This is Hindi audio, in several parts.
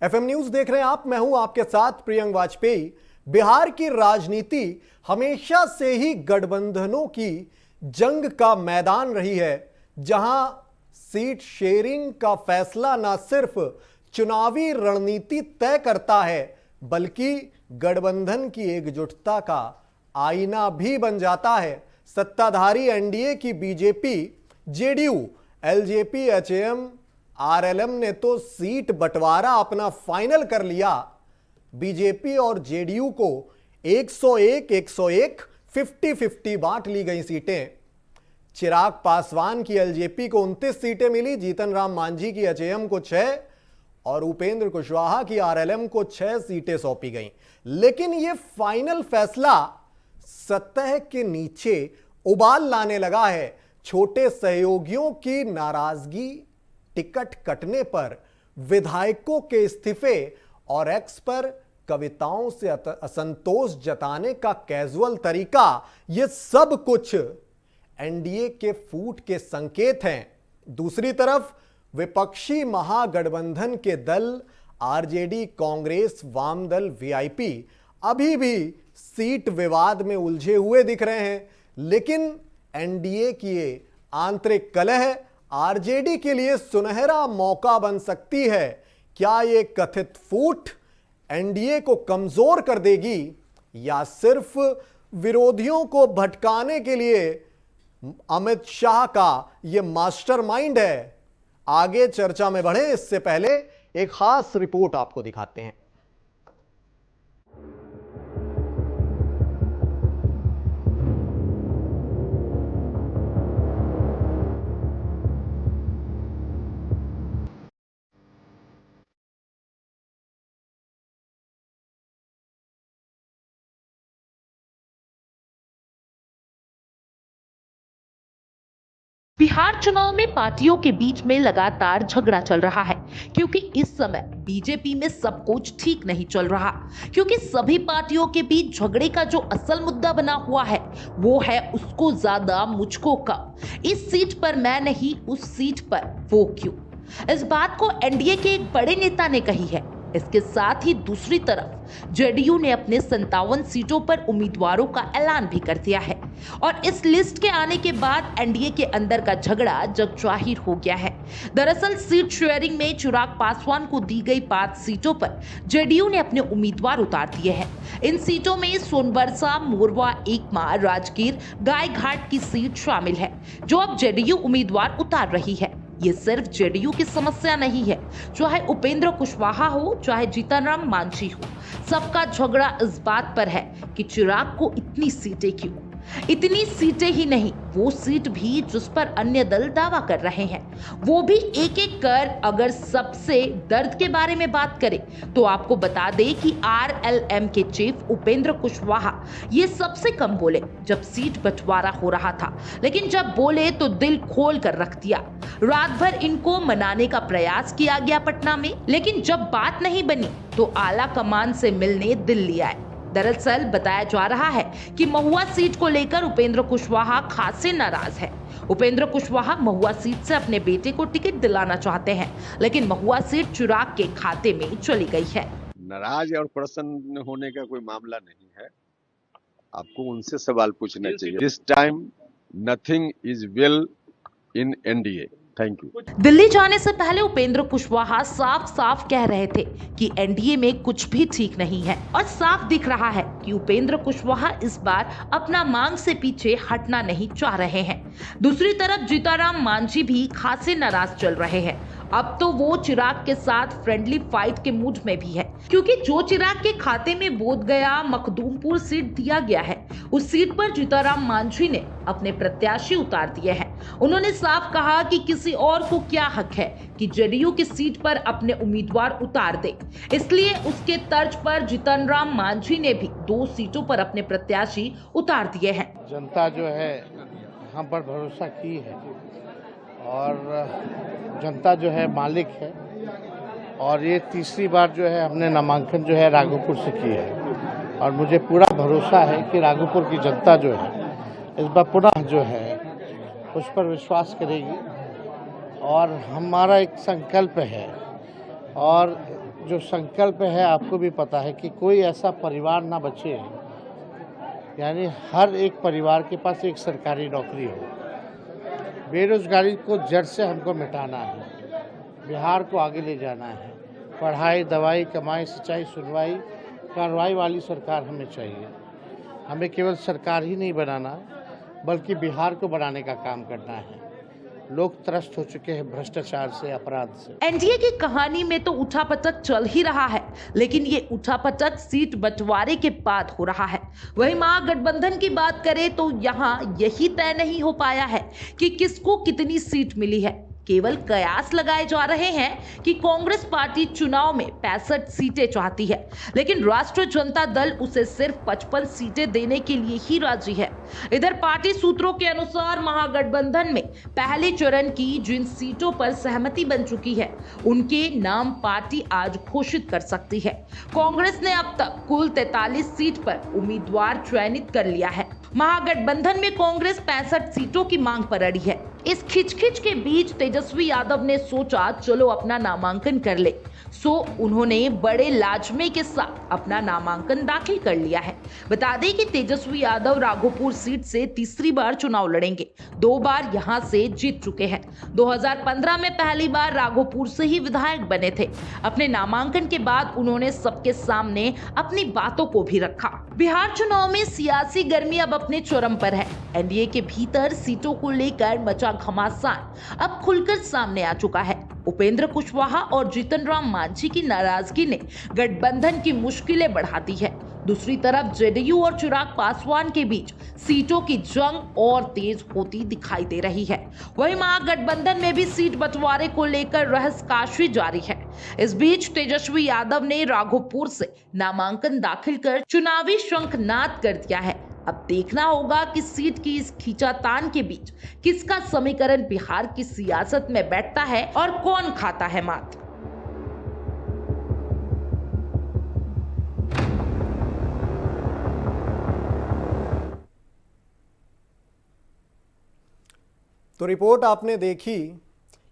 एफएम न्यूज देख रहे हैं आप। मैं हूं आपके साथ प्रियंक वाजपेयी। बिहार की राजनीति हमेशा से ही गठबंधनों की जंग का मैदान रही है, जहां सीट शेयरिंग का फैसला न सिर्फ चुनावी रणनीति तय करता है, बल्कि गठबंधन की एकजुटता का आईना भी बन जाता है। सत्ताधारी एनडीए की BJP, JDU, LJP, HAM, RLM ने तो सीट बंटवारा अपना फाइनल कर लिया। बीजेपी और जेडीयू को 101, 101, 50-50 बांट ली गई सीटें। चिराग पासवान की एलजेपी को 29 सीटें मिली, जीतन राम मांझी की एचएएम को 6 और उपेंद्र कुशवाहा की आरएलएम को 6 सीटें सौंपी गईं। लेकिन यह फाइनल फैसला सतह के नीचे उबाल लाने लगा है। छोटे सहयोगियों की नाराजगी, टिकट कटने पर विधायकों के इस्तीफे और एक्स पर कविताओं से असंतोष जताने का कैजुअल तरीका, यह सब कुछ एनडीए के फूट के संकेत हैं। दूसरी तरफ विपक्षी महागठबंधन के दल आरजेडी, कांग्रेस, वामदल, वीआईपी अभी भी सीट विवाद में उलझे हुए दिख रहे हैं। लेकिन एनडीए की ये आंतरिक कलह आरजेडी के लिए सुनहरा मौका बन सकती है। क्या यह कथित फूट एनडीए को कमजोर कर देगी या सिर्फ विरोधियों को भटकाने के लिए अमित शाह का यह मास्टरमाइंड है? आगे चर्चा में बढ़े इससे पहले एक खास रिपोर्ट आपको दिखाते हैं। बिहार चुनाव में पार्टियों के बीच में लगातार झगड़ा चल रहा है, क्योंकि इस समय बीजेपी में सब कुछ ठीक नहीं चल रहा। क्योंकि सभी पार्टियों के बीच झगड़े का जो असल मुद्दा बना हुआ है वो है उसको ज्यादा मुझको कम, इस सीट पर मैं नहीं, उस सीट पर वो क्यों। इस बात को एनडीए के एक बड़े नेता ने कही है। इसके साथ ही दूसरी तरफ जेडीयू ने अपने 57 सीटों पर उम्मीदवारों का ऐलान भी कर दिया है और इस लिस्ट के आने के बाद एनडीए के अंदर का झगड़ा जग जाहिर हो गया है। दरअसल सीट शेयरिंग में चिराग पासवान को दी गई 5 सीटों पर जेडीयू ने अपने उम्मीदवार उतार दिए हैं। इन सीटों में सोनबरसा, मोरवा, एकमा, राजगीर, गायघाट की सीट शामिल है, जो अब जेडीयू उम्मीदवार उतार रही है। ये सिर्फ जेडीयू की समस्या नहीं है, चाहे उपेंद्र कुशवाहा हो, चाहे जीतन राम मांझी हो, सबका झगड़ा इस बात पर है कि चिराग को इतनी सीटें क्यों। इतनी सीटें ही नहीं, वो सीट भी जिस पर अन्य दल दावा कर रहे हैं, वो भी एक एक कर। अगर सबसे दर्द के बारे में बात करें तो आपको बता दें कि आरएलएम के चीफ उपेंद्र कुशवाहा ये सबसे कम बोले जब सीट बंटवारा हो रहा था, लेकिन जब बोले तो दिल खोल कर रख दिया। रात भर इनको मनाने का प्रयास किया गया पटना में, लेकिन जब बात नहीं बनी तो आला कमान से मिलने दिल्ली आए। दरअसल बताया जा रहा है कि महुआ सीट को लेकर उपेंद्र कुशवाहा खासे नाराज है। उपेंद्र कुशवाहा महुआ सीट से अपने बेटे को टिकट दिलाना चाहते हैं, लेकिन महुआ सीट चिराग के खाते में चली गई है। नाराज और प्रसन्न होने का कोई मामला नहीं है, आपको उनसे सवाल पूछना चाहिए। This time nothing is well in NDA. Thank you. Delhi जाने से पहले उपेंद्र कुशवाहा साफ साफ कह रहे थे कि एनडीए में कुछ भी ठीक नहीं है और साफ दिख रहा है कि उपेंद्र कुशवाहा इस बार अपना मांग से पीछे हटना नहीं चाह रहे हैं। दूसरी तरफ जीतन राम मांझी भी खासे नाराज चल रहे हैं। अब तो वो चिराग के साथ फ्रेंडली फाइट के मूड में भी है, क्योंकि जो चिराग के खाते में बोधगया मखदूमपुर सीट दिया गया है, उस सीट पर जीतन राम मांझी ने अपने प्रत्याशी उतार दिए हैं। उन्होंने साफ कहा कि किसी और को क्या हक है कि जेडीयू की सीट पर अपने उम्मीदवार उतार दे, इसलिए उसके तर्ज पर जीतन राम मांझी ने भी 2 सीटों पर अपने प्रत्याशी उतार दिए हैं। जनता जो है हम पर भरोसा की है और जनता जो है मालिक है, और ये तीसरी बार जो है हमने नामांकन जो है राघोपुर से की है और मुझे पूरा भरोसा है कि राघोपुर की जनता जो है इस बार पुनः जो है उस पर विश्वास करेगी और हमारा एक संकल्प है और जो संकल्प है आपको भी पता है कि कोई ऐसा परिवार ना बचे, यानी हर एक परिवार के पास एक सरकारी नौकरी हो। बेरोजगारी को जड़ से हमको मिटाना है, बिहार को आगे ले जाना है। पढ़ाई, दवाई, कमाई, सिंचाई, सुनवाई, कार्रवाई वाली सरकार हमें चाहिए। हमें केवल सरकार ही नहीं बनाना, बल्कि बिहार को बनाने का काम करना है। लोग त्रस्त हो चुके हैं भ्रष्टाचार से, अपराध से। एनडीए की कहानी में तो उठापटक चल ही रहा है, लेकिन ये उठापटक सीट बंटवारे के बाद हो रहा है। वहीं महागठबंधन की बात करें तो यहाँ यही तय नहीं हो पाया है कि किसको कितनी सीट मिली है। केवल कयास लगाए जा रहे हैं कि कांग्रेस पार्टी चुनाव में 65 सीटें चाहती है, लेकिन राष्ट्रीय जनता दल उसे सिर्फ 55 सीटें देने के लिए ही राजी है। इधर पार्टी सूत्रों के अनुसार महागठबंधन में पहले चरण की जिन सीटों पर सहमति बन चुकी है, उनके नाम पार्टी आज घोषित कर सकती है। कांग्रेस ने अब तक कुल 43 सीट पर उम्मीदवार चयनित कर लिया है। महागठबंधन में कांग्रेस 65 सीटों की मांग पर अड़ी है। इस खिचखिच के बीच तेजस्वी यादव ने सोचा चलो अपना नामांकन कर ले, सो उन्होंने बड़े लाजमे के साथ अपना नामांकन दाखिल कर लिया है। बता दें कि तेजस्वी यादव राघोपुर सीट से तीसरी बार चुनाव लड़ेंगे। 2 बार यहां से जीत चुके हैं। 2015 में पहली बार राघोपुर से ही विधायक बने थे। अपने नामांकन के बाद उन्होंने सबके सामने अपनी बातों को भी रखा। बिहार चुनाव में सियासी गर्मी अब अपने चरम पर है। एनडीए के भीतर सीटों को लेकर मचा घमासान अब खुलकर सामने आ चुका है। उपेंद्र कुशवाहा और जीतन राम मांझी की नाराजगी ने गठबंधन की मुश्किलें बढ़ा दी है। दूसरी तरफ जेडीयू और चिराग पासवान के बीच सीटों की जंग और तेज होती दिखाई दे रही है। वहीं महागठबंधन में भी सीट बंटवारे को लेकर रहस्यकाशी जारी है। इस बीच तेजस्वी यादव ने राघोपुर से नामांकन दाखिल कर चुनावी शंखनाद कर दिया है। अब देखना होगा कि सीट की इस खींचातान के बीच किसका समीकरण बिहार की सियासत में बैठता है और कौन खाता है मात। तो रिपोर्ट आपने देखी।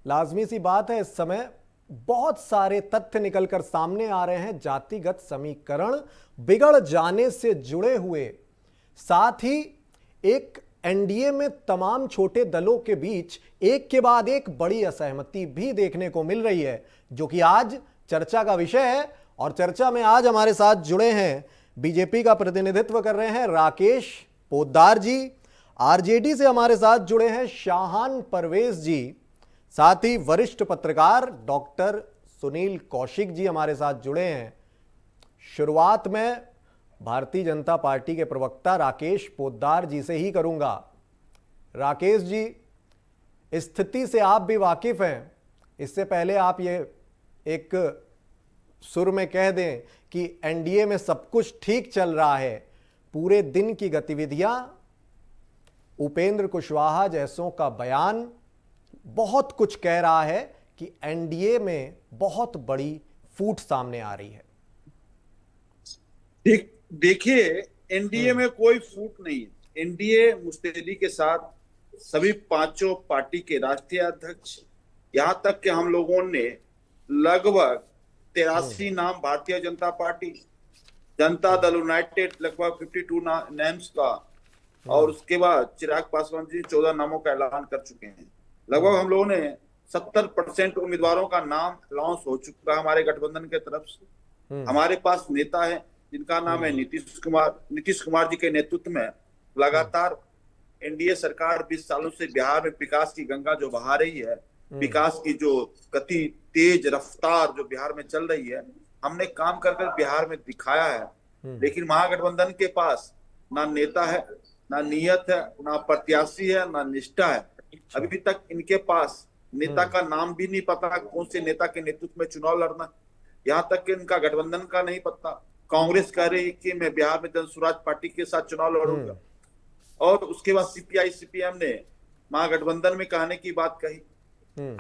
लाजमी सी बात है, इस समय बहुत सारे तथ्य निकलकर सामने आ रहे हैं। जातिगत समीकरण बिगड़ जाने से जुड़े हुए, साथ ही एक एनडीए में तमाम छोटे दलों के बीच एक के बाद एक बड़ी असहमति भी देखने को मिल रही है, जो कि आज चर्चा का विषय है। और चर्चा में आज हमारे साथ जुड़े हैं, बीजेपी का प्रतिनिधित्व कर रहे हैं राकेश पोद्दार जी, आरजेडी से हमारे साथ जुड़े हैं शाहान परवेज जी, साथ ही वरिष्ठ पत्रकार डॉक्टर सुनील कौशिक जी हमारे साथ जुड़े हैं। शुरुआत में भारतीय जनता पार्टी के प्रवक्ता राकेश पोद्दार जी से ही करूंगा। राकेश जी, स्थिति से आप भी वाकिफ हैं, इससे पहले आप ये एक सुर में कह दें कि एनडीए में सब कुछ ठीक चल रहा है। पूरे दिन की गतिविधियां, उपेंद्र कुशवाहा जैसों का बयान बहुत कुछ कह रहा है कि एनडीए में बहुत बड़ी फूट सामने आ रही है। देखिए, एनडीए में कोई फूट नहीं है। एनडीए मुस्तैदी के साथ सभी पांचों पार्टी के राष्ट्रीय अध्यक्ष, यहां तक कि हम लोगों ने लगभग 83 नाम भारतीय जनता पार्टी, जनता दल यूनाइटेड लगभग 52 नेम्स का, और उसके बाद चिराग पासवान जी 14 नामों का ऐलान कर चुके हैं। लगभग हम लोगों ने 70% उम्मीदवारों का नाम अनाउंस हो चुका है हमारे गठबंधन के तरफ से। हमारे पास नेता है जिनका नाम है नीतीश कुमार जी के नेतृत्व में लगातार एनडीए सरकार 20 सालों से बिहार में विकास की गंगा जो बहा रही है, विकास की जो गति, तेज रफ्तार जो बिहार में चल रही है, हमने काम कर बिहार में दिखाया है। लेकिन महागठबंधन के पास ना नेता है, ना नियत है, ना प्रत्याशी है, ना निष्ठा है। अभी तक इनके पास नेता का नाम भी नहीं पता, कौन से नेता के नेतृत्व में चुनाव लड़ना, यहाँ तक कि इनका गठबंधन का नहीं पता। कांग्रेस कह रही है कि मैं बिहार में जन स्वराज पार्टी के साथ चुनाव लड़ूंगा, और उसके बाद सीपीआई सीपीएम ने महागठबंधन में कहने की बात कही।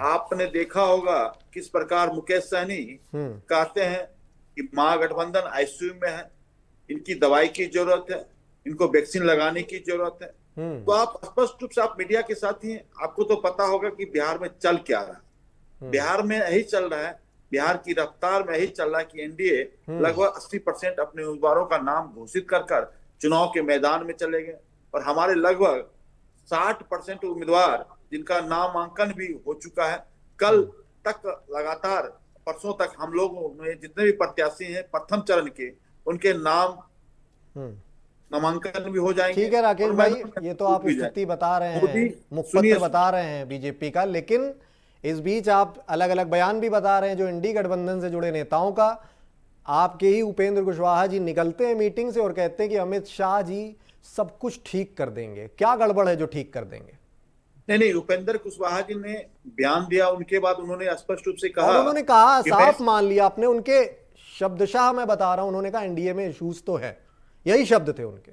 आपने देखा होगा किस प्रकार मुकेश सहनी कहते हैं कि महागठबंधन आईसीयू में है, इनकी दवाई की जरूरत है, इनको वैक्सीन लगाने की जरूरत है। तो आप स्पष्ट रूप से आप मीडिया के साथ ही, आपको तो पता होगा कि बिहार में चल क्या रहा है। बिहार में यही चल रहा है बिहार की रफ्तार में यही चल रहा है कि एनडीए लगभग 80% अपने उम्मीदवारों का नाम घोषित कर कर चुनाव के मैदान में चले गए, और हमारे लगभग 60% उम्मीदवार जिनका नामांकन भी हो चुका है। कल तक लगातार परसों तक हम लोगों ने जितने भी प्रत्याशी हैं प्रथम चरण के, उनके नाम नामांकन भी हो जाएंगे। ठीक है राकेश और भाई, मैदान ये तो आप भी स्थिति बता रहे मोदी, हैं, सुनिए, मुखपत्र बता रहे हैं बीजेपी का, लेकिन इस बीच आप अलग अलग बयान भी बता रहे हैं जो इंडी गठबंधन से जुड़े नेताओं का। आपके ही उपेंद्र कुशवाहा जी निकलते हैं मीटिंग से और कहते हैं कि अमित शाह जी सब कुछ ठीक कर देंगे। क्या गड़बड़ है जो ठीक कर देंगे? नहीं, उपेंद्र कुशवाहा जी ने बयान दिया, उनके बाद उन्होंने स्पष्ट रूप से कहा, और उन्होंने कहा, कि साफ मान लिया आपने, उनके शब्दशाह मैं बता रहा हूं, उन्होंने कहा एनडीए में इश्यूज तो है, यही शब्द थे उनके।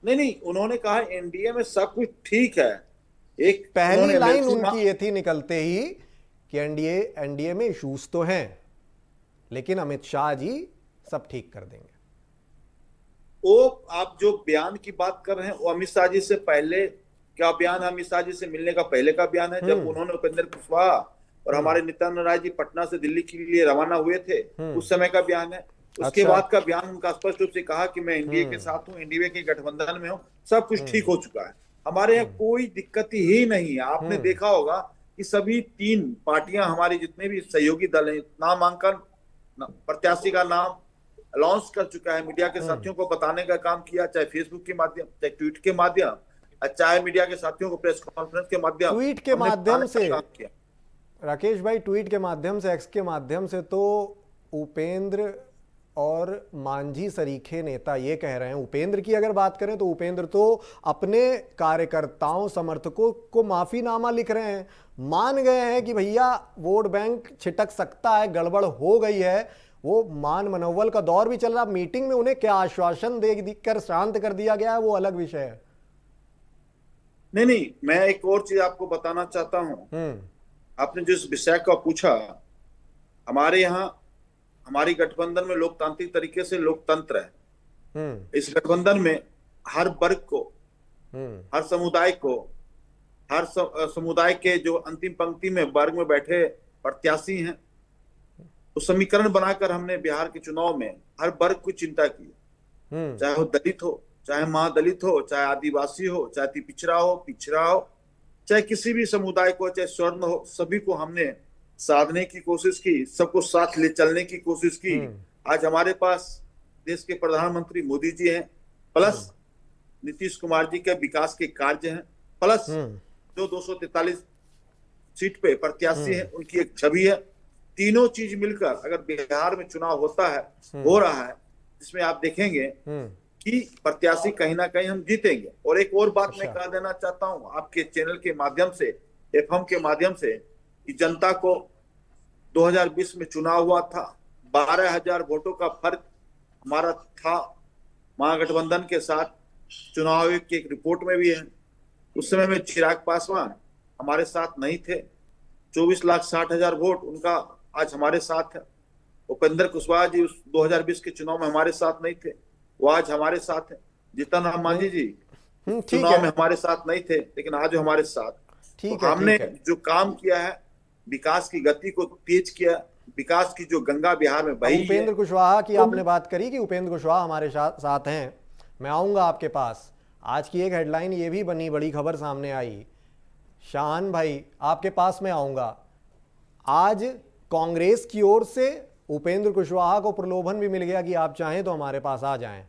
नहीं, उन्होंने कहा एनडीए में सब कुछ ठीक है। एक पहली लाइन उनकी ये थी निकलते ही कि एनडीए में इश्यूज तो हैं, लेकिन अमित शाह जी सब ठीक कर देंगे। वो आप जो बयान की बात कर रहे हैं वो अमित शाह जी से पहले क्या बयान, अमित शाह जी से मिलने का पहले का बयान है, जब उन्होंने उपेंद्र कुशवाहा और हमारे नित्यानंद राय जी पटना से दिल्ली के लिए रवाना हुए थे, उस समय का बयान है। उसके बाद का बयान उनका स्पष्ट रूप से कहा कि मैं एनडीए के साथ हूँ, एनडीए के गठबंधन में हूँ, सब कुछ ठीक हो चुका है, हमारे यहाँ कोई दिक्कत ही नहीं है। आपने देखा होगा कि सभी 3 पार्टियां, हमारी जितने भी सहयोगी दल हैं, नामांकन प्रत्याशी का नाम अनाउंस कर चुका है, मीडिया के साथियों को बताने का काम किया, चाहे फेसबुक के माध्यम, चाहे ट्वीट के माध्यम, चाहे मीडिया के साथियों को प्रेस कॉन्फ्रेंस के माध्यम, ट्वीट के माध्यम से राकेश भाई, ट्वीट के माध्यम से, एक्स के माध्यम से तो उपेंद्र और मांझी सरीखे नेता ये कह रहे हैं। उपेंद्र की अगर बात करें तो उपेंद्र तो अपने कार्यकर्ताओं समर्थकों को माफीनामा लिख रहे हैं, मान गए हैं कि भैया वोट बैंक छिटक सकता है, गड़बड़ हो गई है। वो मान मनोबल का दौर भी चल रहा, मीटिंग में उन्हें क्या आश्वासन देकर शांत कर दिया गया है वो अलग विषय है। नहीं, मैं एक और चीज आपको बताना चाहता हूं। आपने जिस विषय का पूछा, हमारे यहाँ हमारी गठबंधन में लोकतांत्रिक तरीके से लोकतंत्र है। इस गठबंधन में हर वर्ग को, हर समुदाय को, हर समुदाय के जो अंतिम पंक्ति में वर्ग में बैठे प्रत्याशी हैं, तो समीकरण बनाकर हमने बिहार के चुनाव में हर वर्ग की चिंता की, चाहे वो दलित हो, चाहे महादलित हो, चाहे आदिवासी हो, चाहे पिछड़ा हो, चाहे किसी भी समुदाय को, चाहे स्वर्ण हो, सभी को हमने साधने की कोशिश की, सबको साथ ले चलने की कोशिश की। आज हमारे पास देश के प्रधानमंत्री मोदी जी हैं, प्लस नीतीश कुमार जी के विकास के कार्य हैं, प्लस जो 243 सीट पे प्रत्याशी हैं उनकी एक छवि है। तीनों चीज मिलकर अगर बिहार में चुनाव होता है, हो रहा है, जिसमें आप देखेंगे कि प्रत्याशी कहीं ना कहीं हम जीतेंगे। और एक और बात मैं कह देना चाहता हूं आपके चैनल के माध्यम से, एफएम के माध्यम से, कि जनता को 2020 में चुनाव हुआ था, 12,000 वोटों का फर्क हमारा था महागठबंधन के साथ। चुनाव की एक रिपोर्ट में भी है, उस समय में चिराग पासवान हमारे साथ नहीं थे, 24,60,000 वोट उनका आज हमारे साथ है। उपेंद्र कुशवाहा जी उस 2020 के चुनाव में हमारे साथ नहीं थे, वो आज हमारे साथ है। जीतन राम मांझी जी चुनाव में हमारे साथ नहीं थे, लेकिन आज हमारे साथ। तो हमने जो काम किया है, विकास की गति को तेज किया, विकास की जो गंगा बिहार में बही है। उपेंद्र कुशवाहा की आपने बात करी कि उपेंद्र कुशवाहा हमारे साथ हैं, मैं आऊंगा आपके पास। आज की एक हेडलाइन ये भी बनी, बड़ी खबर सामने आई, शान भाई आपके पास में आऊंगा। आज कांग्रेस की ओर से उपेंद्र कुशवाहा को प्रलोभन भी मिल गया कि आप चाहें तो हमारे पास आ जाएं,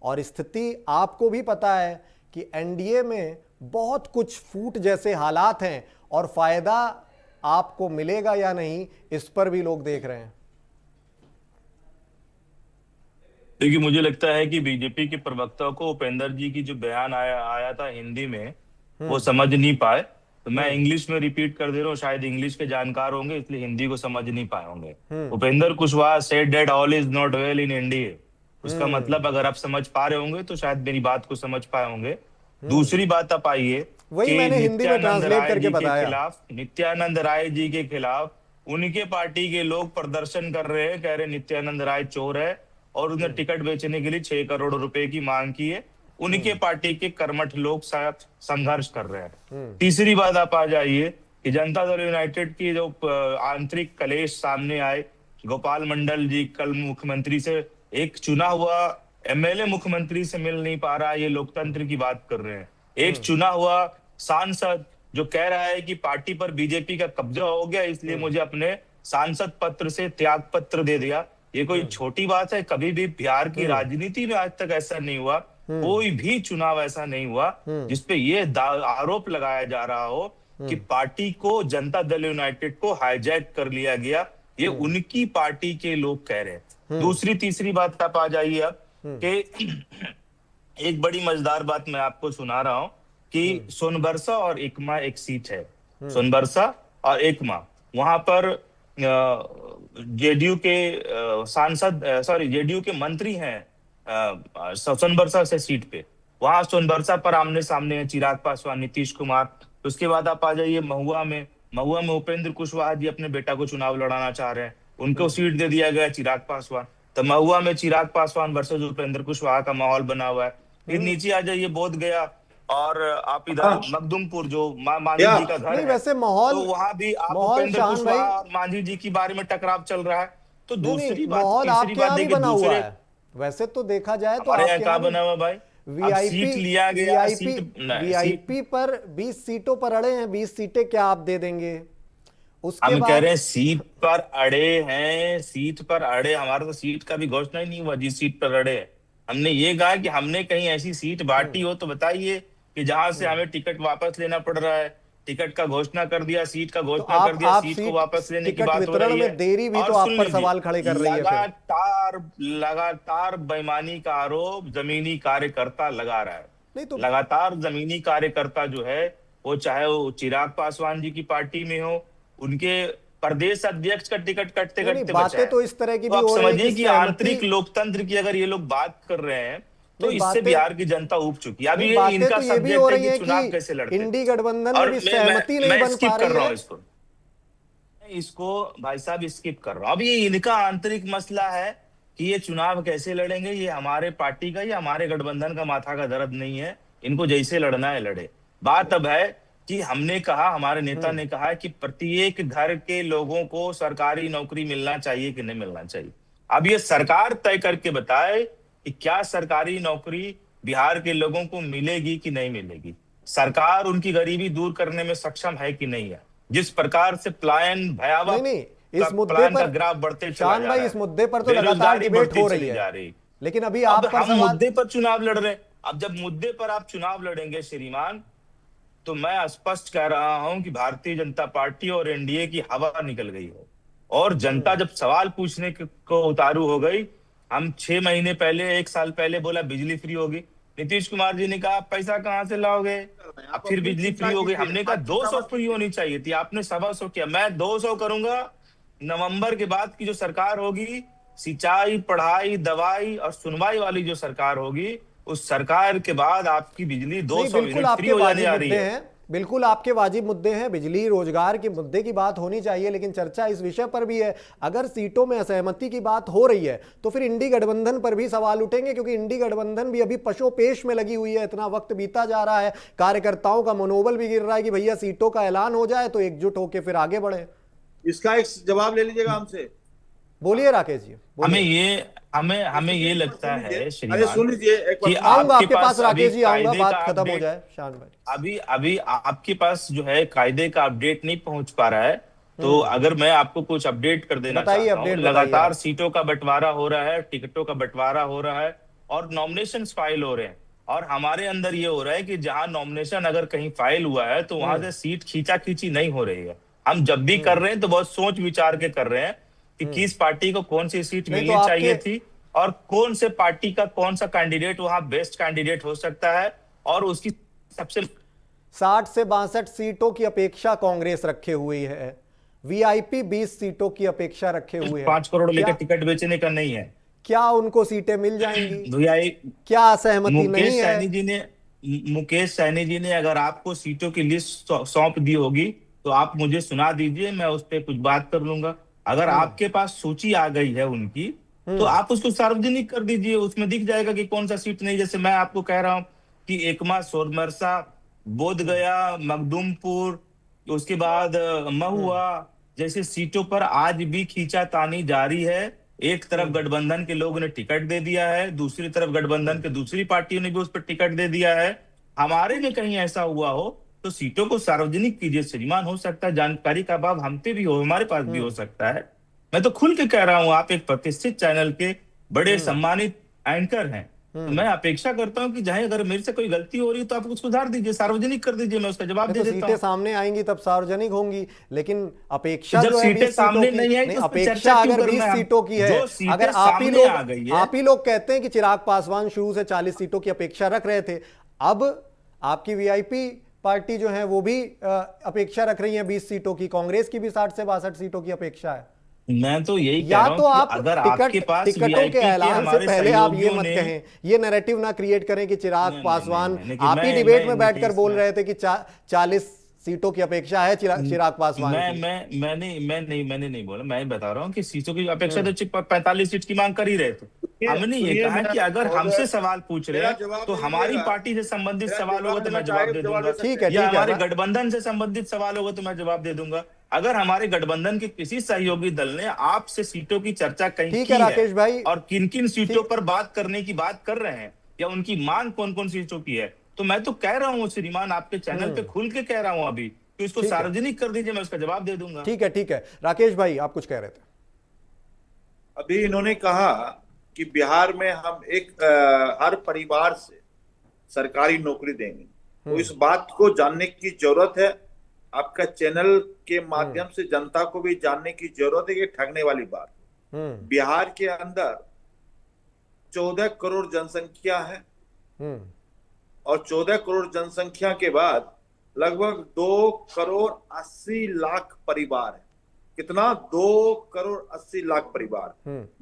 और स्थिति आपको भी पता है कि एनडीए में बहुत कुछ फूट जैसे हालात हैं, और फायदा आपको मिलेगा या नहीं इस पर भी लोग देख रहे हैं। देखिए, मुझे लगता है कि बीजेपी के प्रवक्ता को उपेंद्र जी की जो बयान आया था हिंदी में, वो समझ नहीं पाए। तो मैं इंग्लिश में रिपीट कर दे रहा हूँ, शायद इंग्लिश के जानकार होंगे इसलिए हिंदी को समझ नहीं पाए होंगे। Upendra Kushwaha said that all is not well in NDA. उसका मतलब अगर आप समझ पा रहे होंगे तो शायद मेरी बात को समझ पाए होंगे। दूसरी बात आप आइए, वही मैंने हिंदी में ट्रांसलेट करके बताया। नित्यानंद राय जी के खिलाफ उनके पार्टी के लोग प्रदर्शन कर रहे हैं, कह रहे नित्यानंद राय चोर है, और उन्हें टिकट बेचने के लिए 6 करोड़ रुपए की मांग की है। उनके पार्टी के कर्मठ लोग साथ संघर्ष कर रहे हैं। तीसरी बात आप आ जाइए कि जनता दल यूनाइटेड की जो आंतरिक कलेश सामने आए। गोपाल मंडल जी कल मुख्यमंत्री से, एक चुना हुआ एमएलए मुख्यमंत्री से मिल नहीं पा रहा, ये लोकतंत्र की बात कर रहे हैं। एक चुना हुआ सांसद जो कह रहा है कि पार्टी पर बीजेपी का कब्जा हो गया, इसलिए मुझे अपने सांसद पत्र से त्याग पत्र दे दिया। ये कोई छोटी बात है? कभी भी बिहार की राजनीति में आज तक ऐसा नहीं हुआ, कोई भी चुनाव ऐसा नहीं हुआ जिसपे ये आरोप लगाया जा रहा हो कि पार्टी को, जनता दल यूनाइटेड को हाईजैक कर लिया गया। ये उनकी पार्टी के लोग कह रहे हैं। दूसरी तीसरी बात आप आ जाइए अब कि एक बड़ी मजेदार बात मैं आपको सुना रहा हूं कि सोनबरसा और एकमा एक सीट है, सोनबरसा और एकमा, वहां पर जेडीयू के सांसद, सॉरी जेडीयू के मंत्री हैं सोनबरसा से सीट पे। वहां सोनबरसा पर आमने सामने है चिराग पासवान, नीतीश कुमार। उसके बाद आप आ जाइए महुआ में उपेंद्र कुशवाहा जी अपने बेटा को चुनाव लड़ाना चाह रहे हैं, उनको सीट दे दिया गया चिराग पासवान। तो महुआ में चिराग पासवान वर्सेस उपेंद्र कुशवाहा का माहौल बना हुआ है। फिर नीचे आ जाइए बोध गया और आप इधर मखदुमपुर जो मांझी जी का घर है, वैसे माहौल, तो वहां भी आप उपेंद्र कुशवाहा और मांझी जी के बारे में टकराव चल रहा है। तो दूसरी बात, तीसरी बात देखिए, दूसरे वैसे तो देखा जाए तो हमारे यहाँ क्या बना हुआ भाई, सीट लिया गया, वीआईपी पर 20 सीटों पर अड़े हैं, 20 सीटें क्या आप दे देंगे? उसके हम बाद कह रहे हैं सीट पर अड़े हैं, सीट पर अड़े, हमारा तो सीट का भी घोषणा ही नहीं हुआ जिस सीट पर अड़े। हमने ये कहा कि हमने कहीं ऐसी सीट बांटी हो तो बताइए कि जहां से हमें टिकट वापस लेना पड़ रहा है। टिकट का घोषणा कर दिया, सीट का घोषणा कर दिया, सीट को वापस लेने की बात हो रही है। देरी भी तो आप पर सवाल खड़े कर रही है। लगातार बेईमानी का आरोप जमीनी कार्यकर्ता लगा रहा है। नहीं तो लगातार जमीनी कार्यकर्ता जो है, वो चाहे वो चिराग पासवान जी की पार्टी में हो, उनके प्रदेश अध्यक्ष का टिकट कटते कटते बातें तो इस तरह की भी हो रही है। समझिए कि आंतरिक लोकतंत्र की अगर ये लोग बात कर रहे हैं तो इससे बिहार की जनता उब चुकी है। अभी ये इनका तो सब्जेक्ट है कि चुनाव कैसे लड़ते हैं। इंडी गठबंधन में भी सहमति नहीं बन पा रही है। इसको भाई साहब स्किप कर रहा हूं। अब ये इनका आंतरिक मसला है कि ये चुनाव कैसे लड़ेंगे। ये हमारे पार्टी का या हमारे गठबंधन का माथा का दर्द नहीं है। इनको जैसे लड़ना है लड़े। बात अब है कि हमने कहा, हमारे नेता ने कहा कि प्रत्येक घर के लोगों को सरकारी नौकरी मिलना चाहिए कि नहीं मिलना चाहिए। अब ये सरकार तय करके बताए कि क्या सरकारी नौकरी बिहार के लोगों को मिलेगी कि नहीं मिलेगी। सरकार उनकी गरीबी दूर करने में सक्षम है कि नहीं है। जिस प्रकार से पलायन भयावह, इस मुद्दे पर ग्राफ बढ़ते शान भाई, इस मुद्दे पर तो लगातार डिबेट हो रही है, लेकिन अभी आप हम मुद्दे पर चुनाव लड़ रहे हैं। अब जब मुद्दे पर आप चुनाव लड़ेंगे श्रीमान, तो मैं स्पष्ट कह रहा हूं कि भारतीय जनता पार्टी और एनडीए की हवा निकल गई है और जनता जब सवाल पूछने को उतारू हो गई। हम 6 महीने पहले, 1 साल पहले बोला बिजली फ्री होगी, नीतीश कुमार जी ने कहा पैसा कहां से लाओगे, अब फिर बिजली फ्री हो गई। हमने कहा 200 फ्री होनी चाहिए थी, आपने 125 किया, मैं 200 करूंगा। नवंबर के बाद की जो सरकार होगी, सिंचाई, पढ़ाई, दवाई और सुनवाई वाली जो सरकार होगी, उस सरकार के बाद आपकी बिजली 200 यूनिट फ्री हो जाने आ रही है। बिल्कुल आपके वाजिब मुद्दे हैं, बिजली, रोजगार के मुद्दे की बात होनी चाहिए, लेकिन चर्चा इस विषय पर भी है। अगर सीटों में असहमति की बात हो रही है तो फिर इंडी गठबंधन पर भी सवाल उठेंगे, क्योंकि इंडी गठबंधन भी अभी पशोपेश में लगी हुई है। इतना वक्त बीता जा रहा है, कार्यकर्ताओं का मनोबल भी गिर रहा है कि भैया सीटों का ऐलान हो जाए तो एकजुट होकर फिर आगे बढ़े। इसका एक जवाब ले लीजिएगा हमसे। बोलिए राकेश जी। हमें ये लगता है अरे सुन लीजिए, कि आपके पास राकेश जी आऊंगा, बात खत्म हो जाए शान भाई। अभी आपके पास जो है कायदे का अपडेट नहीं पहुंच पा रहा है, तो अगर मैं आपको कुछ अपडेट कर देना चाहता हूं। लगातार सीटों का बंटवारा हो रहा है, टिकटों का बंटवारा हो रहा है और नॉमिनेशन फाइल हो रहे हैं। और हमारे अंदर ये हो रहा है कि जहां नॉमिनेशन अगर कहीं फाइल हुआ है तो वहां से सीट खींचा खींची नहीं हो रही है। हम जब भी कर रहे हैं तो बहुत सोच विचार के कर रहे हैं कि किस पार्टी को कौन सी सीट मिलनी चाहिए थी और कौन से पार्टी का कौन सा कैंडिडेट वहां बेस्ट कैंडिडेट हो सकता है। और उसकी सबसे 60 से 62 सीटों की अपेक्षा कांग्रेस रखे हुए है, वीआईपी 20 सीटों की अपेक्षा रखे हुए हैं। 5 करोड़ लेकर टिकट बेचने का नहीं है। क्या उनको सीटें मिल जाएंगी? भैया क्या असहमति नहीं है? मुकेश सैनी जी ने अगर आपको सीटों की लिस्ट सौंप दी होगी तो आप मुझे सुना दीजिए, मैं उस पर कुछ बात कर लूंगा। अगर आपके पास सूची आ गई है उनकी तो आप उसको सार्वजनिक कर दीजिए, उसमें दिख जाएगा कि कौन सा सीट नहीं। जैसे मैं आपको कह रहा हूं कि एकमा, सोनबरसा, बोध गया, मखदुमपुर, तो उसके बाद महुआ जैसे सीटों पर आज भी खींचातानी जारी है। एक तरफ गठबंधन के लोगों ने टिकट दे दिया है, दूसरी तरफ गठबंधन के दूसरी पार्टियों ने भी उस पर टिकट दे दिया है। हमारे में कहीं ऐसा हुआ हो तो सीटों को सार्वजनिक कीजिए श्रीमान, हो सकता है जानकारी का अभाव हम पे भी हो, हमारे पास भी हो सकता है। मैं तो खुल के कह रहा हूं, आप एक प्रतिष्ठित चैनल के बड़े सम्मानित एंकर हैं, तो मैं अपेक्षा करता हूं कि चाहे अगर मेरे से कोई गलती हो रही है तो आप उसको सुधार दीजिए, सार्वजनिक कर दीजिए, मैं उसका जवाब दे तो देता सीटें हूं। सामने आएंगी तब सार्वजनिक होंगी, लेकिन अपेक्षा जब जो है सीटें 20 सामने सीटों की नहीं आई नहीं, तो उस पर अपेक्षा चर्चा क्यों अगर करना 20 है? सीटों की है, जो सीटें अगर सामने आ गई है, आप ही लोग कहते हैं कि चिराग पासवान शुरू से 40 सीटों की अपेक्षा रख रहे थे, अब आपकी वीआईपी पार्टी जो है वो भी अपेक्षा रख रही है 20 सीटों की, कांग्रेस की भी 60 से 62 सीटों की अपेक्षा है। मैं तो यही कह या रहा तो हूं आप कि अगर आपके पास टिकटों वीआईपी के के ऐलान से हमारे पहले आप ये सहयोगियों मत ने कहें, ये नैरेटिव ना क्रिएट करें कि चिराग नहीं, पासवान, नहीं, नहीं, आप ही मैं डिबेट में इन बैठकर केस बोल में रहे थे कि 40 सीटों की अपेक्षा है चिराग पासवान की। मैंने नहीं बोला, मैं बता रहा हूँ कि सीटों की अपेक्षा तो 45 सीट की मांग कर ही रहे थे। हमने ये सुनिए, कहा मेरा कि अगर हमसे सवाल पूछ रहे मेरा हैं जवाब तो दे हमारी दीजिएगा। पार्टी से संबंधित मेरा सवाल होगा तो मैं जवाब दे दूंगा, ठीक है, या ठीक है, हमारे गठबंधन से संबंधित सवाल होगा तो मैं जवाब दे दूंगा। अगर हमारे गठबंधन के किसी सहयोगी दल ने आपसे सीटों की चर्चा कहीं ठीक की है राकेश भाई, और किन किन सीटों ठीक- पर बात करने की बात कर रहे हैं या उनकी मांग कौन कौन सीटों की है, तो मैं तो कह रहा हूँ श्रीमान, आपके चैनल पे खुल के कह रहा हूं अभी, तो इसको ठीक है। सार्वजनिक कर दीजिए, मैं उसका जवाब दे दूंगा। ठीक है राकेश भाई, आप कुछ कह रहे थे। अभी इन्होंने कहा कि बिहार में हम हर परिवार से सरकारी नौकरी देंगे, तो इस बात को जानने की जरूरत है, आपका चैनल के माध्यम से जनता को भी जानने की जरूरत है कि ठगने वाली बात। बिहार के अंदर 14 करोड़ जनसंख्या है और 14 करोड़ जनसंख्या के बाद लगभग 2 करोड़ 80 लाख परिवार है। कितना? 2 करोड़ 80 लाख परिवार।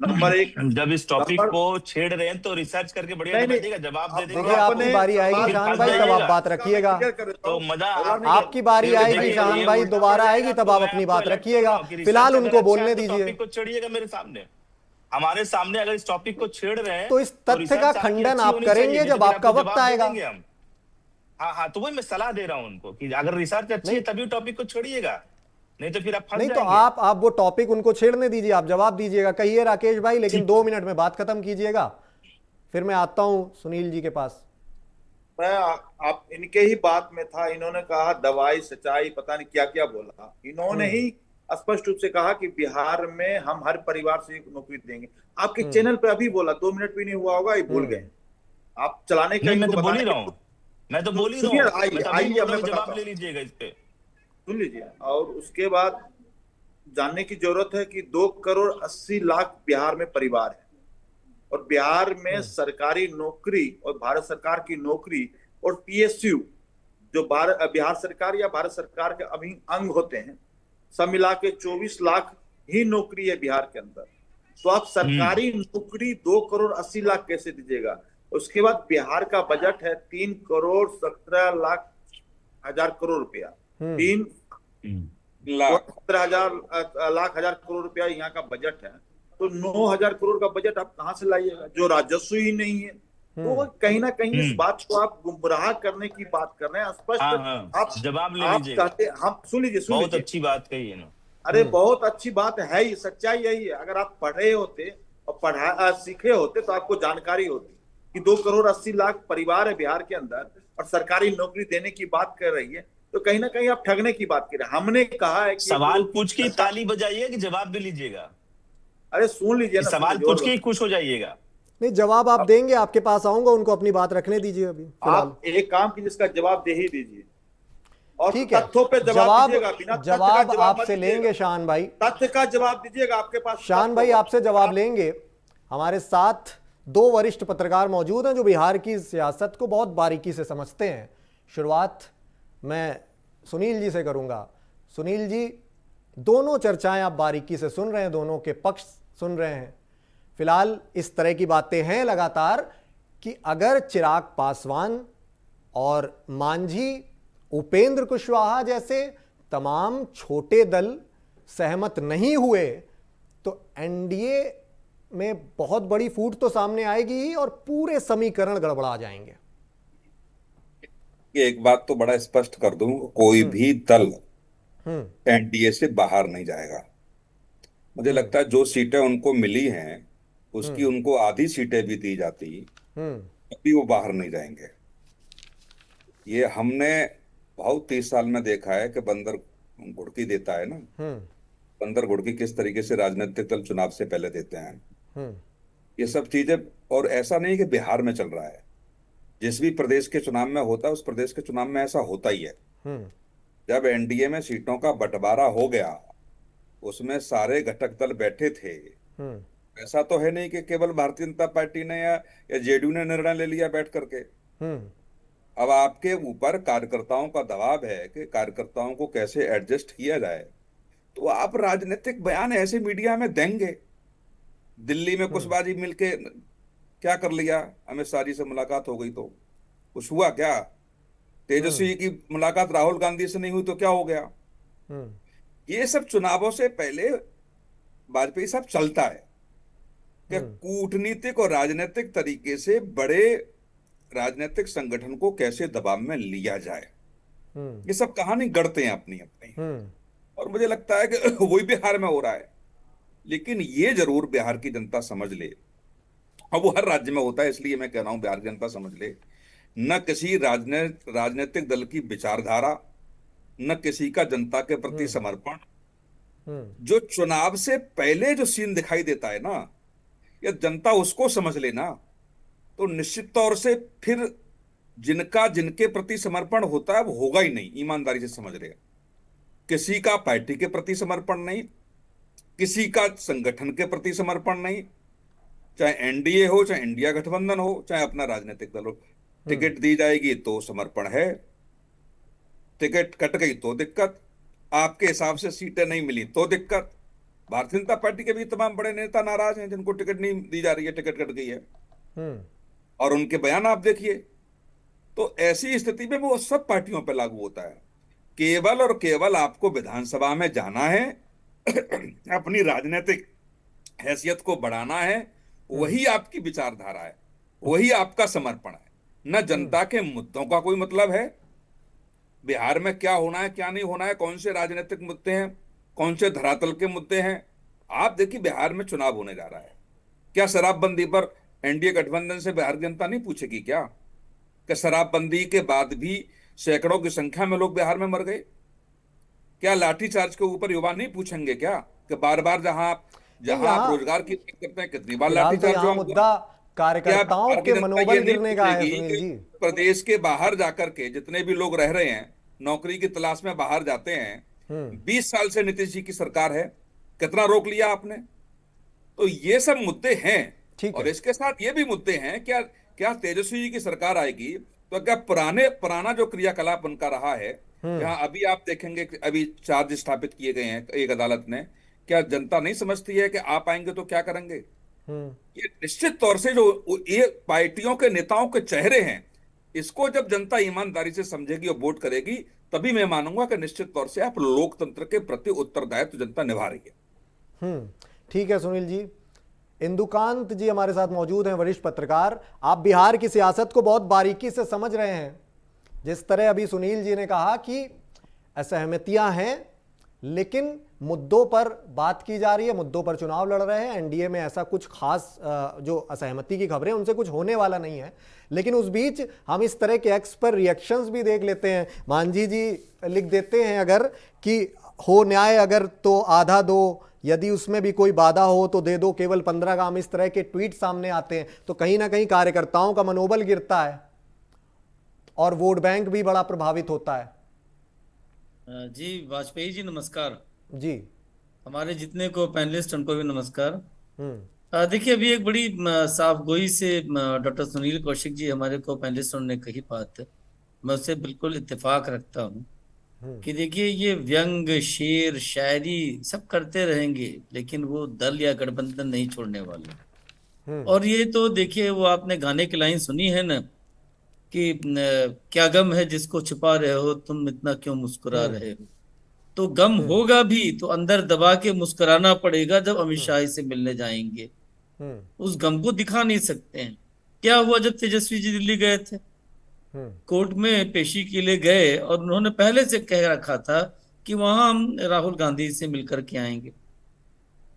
नंबर एक। जब इस टॉपिक को छेड़ रहे हैं तो रिसर्च करके बढ़िया नहीं, बताइएगा, जवाब दे देखिए देंगे। आपकी बारी आएगी शाहन भाई, तब आप बात रखिएगा। तो मजा आपकी बारी आएगी शाहन भाई, दोबारा आएगी तब आप अपनी बात रखिएगा, फिलहाल उनको बोलने दीजिए। टॉपिक को छेड़िएगा मेरे सामने, हमारे सामने अगर इस टॉपिक को छेड़ रहे हैं तो इस तथ्य का खंडन आप करेंगे जब आपका वक्त आएगा। हाँ, तो वही मैं सलाह दे रहा हूँ उनको कि अगर रिसर्च अच्छी है तभी टॉपिक को छोड़िएगा, नहीं तो फिर आप फंस नहीं तो जाएंगे। आप वो टॉपिक उनको छेड़ने दीजिए, आप जवाब दीजिएगा। कहिए राकेश भाई, लेकिन 2 मिनट में बात खत्म कीजिएगा, फिर मैं आता हूं सुनील जी के पास। मैं आप इनके ही बात में था, इन्होंने कहा दवाई सच्चाई पता नहीं क्या क्या बोला। इन्होंने ही स्पष्ट रूप से कहा कि बिहार में हम हर परिवार से एक नौकरी देंगे। आपके चैनल पे अभी बोला, 2 मिनट भी नहीं हुआ होगा, ये भूल गए। आप चलाने का मैं तो बोल ही रहा हूँ, मैं तो बोल ही रहा हूँ, आइए जवाब ले लीजिएगा इस पे, सुन लीजिए। और उसके बाद जानने की जरूरत है कि 2 करोड़ 80 लाख बिहार में परिवार है और बिहार में सरकारी नौकरी और भारत सरकार की नौकरी और पीएसयू जो बिहार सरकार या भारत सरकार के अभी अंग होते हैं, सब मिला के 24 लाख ही नौकरी है बिहार के अंदर। तो आप सरकारी नौकरी 2 करोड़ 80 लाख कैसे दीजिएगा? उसके बाद बिहार का बजट है 3 करोड़ 17 लाख हजार करोड़ रुपया, 3 लाख 17 लाख हजार करोड़ रुपया यहाँ का बजट है। तो 9,000 करोड़ का बजट आप कहाँ से लाइएगा जो राजस्व ही नहीं है? तो कहीं ना कहीं इस बात को आप गुमराह करने की बात कर रहे हैं। स्पष्ट आप जवाब ले लीजिएगा। हम सुन लीजिए, बहुत अच्छी बात कही है ना। अरे बहुत अच्छी बात है ही, सच्चाई यही है। अगर आप पढ़े होते और सीखे होते तो आपको जानकारी होती कि 2 करोड़ 80 लाख परिवार है बिहार के अंदर और सरकारी नौकरी देने की बात कर रही है, तो कहीं ना कहीं आप ठगने की बात कर रहे हैं। हमने कहा है कि सवाल पूछ के ताली बजाइए कि जवाब भी लीजिएगा। अरे सुन लीजिए ना, सवाल पूछ के ही खुश हो जाइएगा। नहीं, जवाब आप देंगे, आपके पास आऊंगा, उनको अपनी बात रखने दीजिए अभी फिलहाल। आप एक काम की जिसका जवाब दे ही दीजिए और ठीक है, तथ्यों पे जवाब दीजिएगा। बिना तथ्य का जवाब जवाब आपसे मत लेंगे शान भाई, तथ्य का जवाब दीजिएगा। आपके पास शान भाई आपसे जवाब लेंगे। हमारे साथ 2 वरिष्ठ पत्रकार मौजूद हैं जो बिहार की सियासत को बहुत बारीकी से समझते हैं। शुरुआत मैं सुनील जी से करूंगा। सुनील जी, दोनों चर्चाएं आप बारीकी से सुन रहे हैं, दोनों के पक्ष सुन रहे हैं। फिलहाल इस तरह की बातें हैं लगातार कि अगर चिराग पासवान और मांझी, उपेंद्र कुशवाहा जैसे तमाम छोटे दल सहमत नहीं हुए तो एनडीए में बहुत बड़ी फूट तो सामने आएगी ही और पूरे समीकरण गड़बड़ा जाएंगे। एक बात तो बड़ा स्पष्ट कर दूं, कोई भी दल एनडीए से बाहर नहीं जाएगा। मुझे लगता है जो सीटें उनको मिली हैं उसकी उनको आधी सीटें भी दी जाती तभी वो बाहर नहीं जाएंगे। ये हमने बहुत 30 साल में देखा है कि बंदर घुड़की देता है ना, बंदर घुड़की किस तरीके से राजनीतिक दल चुनाव से पहले देते हैं। ये सब चीजें, और ऐसा नहीं कि बिहार में चल रहा है, जिस भी प्रदेश के चुनाव में होता है उस प्रदेश के चुनाव में ऐसा होता ही है। जब एनडीए में सीटों का बंटवारा हो गया उसमें सारे घटक दल बैठे थे। ऐसा तो है नहीं कि केवल भारतीय जनता पार्टी ने या जेडीयू ने निर्णय ले लिया बैठ करके। अब आपके ऊपर कार्यकर्ताओं का दबाव है कि कार्यकर्ताओं को कैसे एडजस्ट किया जाए, तो आप राजनीतिक बयान ऐसे मीडिया में देंगे। दिल्ली में कुशवाहा मिलके क्या कर लिया, अमित शाह जी से मुलाकात हो गई तो कुछ हुआ क्या? तेजस्वी की मुलाकात राहुल गांधी से नहीं हुई तो क्या हो गया? ये सब चुनावों से पहले वाजपेयी साहब चलता है कि कूटनीतिक और राजनीतिक तरीके से बड़े राजनीतिक संगठन को कैसे दबाव में लिया जाए। ये सब कहानी गढ़ते हैं अपनी अपनी, और मुझे लगता है कि वही बिहार में हो रहा है। लेकिन ये जरूर बिहार की जनता समझ ले, अब वो हर राज्य में होता है इसलिए मैं कह रहा हूं बिहार की जनता समझ ले, न किसी राजनीतिक दल की विचारधारा, न किसी का जनता के प्रति समर्पण। जो चुनाव से पहले जो सीन दिखाई देता है ना, या जनता उसको समझ लेना तो निश्चित तौर से फिर जिनका जिनके प्रति समर्पण होता है वो होगा ही नहीं। ईमानदारी से समझ रहे, किसी का पार्टी के प्रति समर्पण नहीं, किसी का संगठन के प्रति समर्पण नहीं, चाहे एनडीए हो, चाहे इंडिया गठबंधन हो, चाहे अपना राजनीतिक दल हो। टिकट दी जाएगी तो समर्पण है, टिकट कट गई तो दिक्कत, आपके हिसाब से सीटें नहीं मिली तो दिक्कत। भारतीय जनता पार्टी के भी तमाम बड़े नेता नाराज हैं जिनको टिकट नहीं दी जा रही है, टिकट कट गई है, और उनके बयान आप देखिए। तो ऐसी स्थिति में वो सब पार्टियों पर लागू होता है। केवल और केवल आपको विधानसभा में जाना है, अपनी राजनीतिक हैसियत को बढ़ाना है, वही आपकी विचारधारा है, वही आपका समर्पण है। न जनता के मुद्दों का कोई मतलब है, बिहार में क्या होना है क्या नहीं होना है, कौन से राजनीतिक मुद्दे हैं, कौन से धरातल के मुद्दे हैं। आप देखिए बिहार में चुनाव होने जा रहा है, क्या शराबबंदी पर एनडीए गठबंधन से बिहार की जनता नहीं पूछेगी क्या? कि शराबबंदी के बाद भी सैकड़ों की संख्या में लोग बिहार में मर गए? क्या लाठीचार्ज के ऊपर युवा नहीं पूछेंगे क्या कि बार बार जहां आप रोजगार की बात करते हैं कितनी बार लाठीचार्ज हुआ? मुद्दा कार्यकर्ताओं के मनोबल गिरने का है सुनील जी। प्रदेश के बाहर जाकर के जितने भी लोग रह रहे हैं, नौकरी की तलाश में बाहर जाते हैं, 20 साल से नीतीश जी की सरकार है, कितना रोक लिया आपने? तो ये सब मुद्दे हैं। और इसके साथ ये भी मुद्दे हैं, क्या तेजस्वी जी की सरकार आएगी तो क्या पुराना जो क्रियाकलाप उनका रहा है, जहां अभी आप देखेंगे कि अभी चार्ज स्थापित किए गए हैं एक अदालत ने, क्या जनता नहीं समझती है कि आप आएंगे तो क्या करेंगे? ये निश्चित तौर से जो ये पार्टियों के नेताओं के चेहरे हैं, इसको जब जनता ईमानदारी से समझेगी और वोट करेगी, तभी मैं मानूंगा कि निश्चित तौर से आप लोकतंत्र के प्रति उत्तरदायित्व जनता निभा रही है। ठीक है सुनील जी। इंदुकांत जी हमारे साथ मौजूद हैं, वरिष्ठ पत्रकार। आप बिहार की सियासत को बहुत बारीकी से समझ रहे हैं। जिस तरह अभी सुनील जी ने कहा कि असहमतियां हैं, लेकिन मुद्दों पर बात की जा रही है, मुद्दों पर चुनाव लड़ रहे हैं। एनडीए में ऐसा कुछ खास जो असहमति की खबरें उनसे कुछ होने वाला नहीं है। लेकिन उस बीच हम इस तरह के एक्स पर रिएक्शंस भी देख लेते हैं। मांझी जी लिख देते हैं अगर कि हो न्याय अगर तो आधा दो, यदि उसमें भी कोई बाधा हो तो दे दो, केवल 15 काम। इस तरह के ट्वीट सामने आते हैं तो कहीं ना कहीं कार्यकर्ताओं का मनोबल गिरता है और वोट बैंक भी बड़ा प्रभावित होता है। जी वाजपेयी जी नमस्कार जी। हमारे जितने को पैनलिस्ट उनको भी नमस्कार। देखिए अभी एक बड़ी साफगोई से डॉक्टर सुनील कौशिक जी हमारे को पैनलिस्ट ने कही बात, मैं उससे बिल्कुल इत्तेफाक रखता हूँ कि देखिए ये व्यंग शेर शायरी सब करते रहेंगे, लेकिन वो दल या गठबंधन नहीं छोड़ने वाले। और ये तो देखिए वो आपने गाने की लाइन सुनी है ना कि क्या गम है जिसको छुपा रहे हो, तुम इतना क्यों मुस्कुरा रहे हो। तो गम होगा भी तो अंदर दबा के मुस्कुराना पड़ेगा जब अमित शाह से मिलने जाएंगे। उस गम को दिखा नहीं सकते हैं। क्या हुआ जब तेजस्वी जी दिल्ली गए थे, कोर्ट में पेशी के लिए गए और उन्होंने पहले से कह रखा था कि वहां हम राहुल गांधी से मिलकर के आएंगे,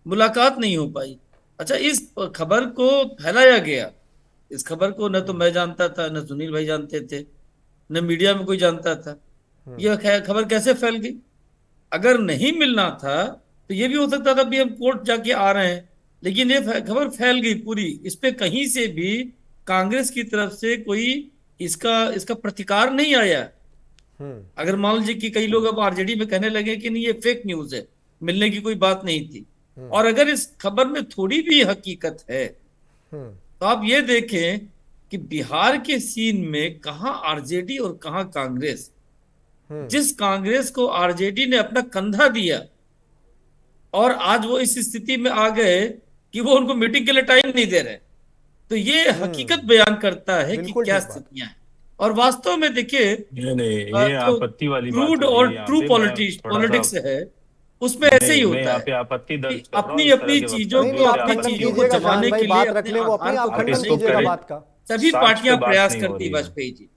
मुलाकात नहीं हो पाई। अच्छा, इस खबर को फैलाया गया, इस खबर को न तो मैं जानता था, न सुनील भाई जानते थे, न मीडिया में कोई जानता था। यह खबर कैसे फैल गई? अगर नहीं मिलना था तो ये भी हो सकता था भी हम कोर्ट जाके आ रहे हैं, लेकिन ये खबर फैल गई पूरी। इस पे कहीं से भी कांग्रेस की तरफ से कोई इसका इसका प्रतिकार नहीं आया। अगर मान लीजिए कि कई लोग अब आरजेडी में कहने लगे कि नहीं ये फेक न्यूज है, मिलने की कोई बात नहीं थी, और अगर इस खबर में थोड़ी भी हकीकत है तो आप ये देखें कि बिहार के सीन में कहां आरजेडी और कहां कांग्रेस। जिस कांग्रेस को आरजेडी ने अपना कंधा दिया और आज वो इस स्थिति में आ गए कि वो उनको मीटिंग के लिए टाइम नहीं दे रहे, तो ये हकीकत बयान करता है कि क्या स्थितियां हैं। और वास्तव में देखिए, ये आपत्ति वाली बात क्रूड और ट्रू पॉलिटिक्स है, उसमें ऐसे ही होता है आपत्ति दर्ज अपनी अपनी चीजों को दबाने के लिए सभी पार्टियां प्रयास करती है। वाजपेयी जी,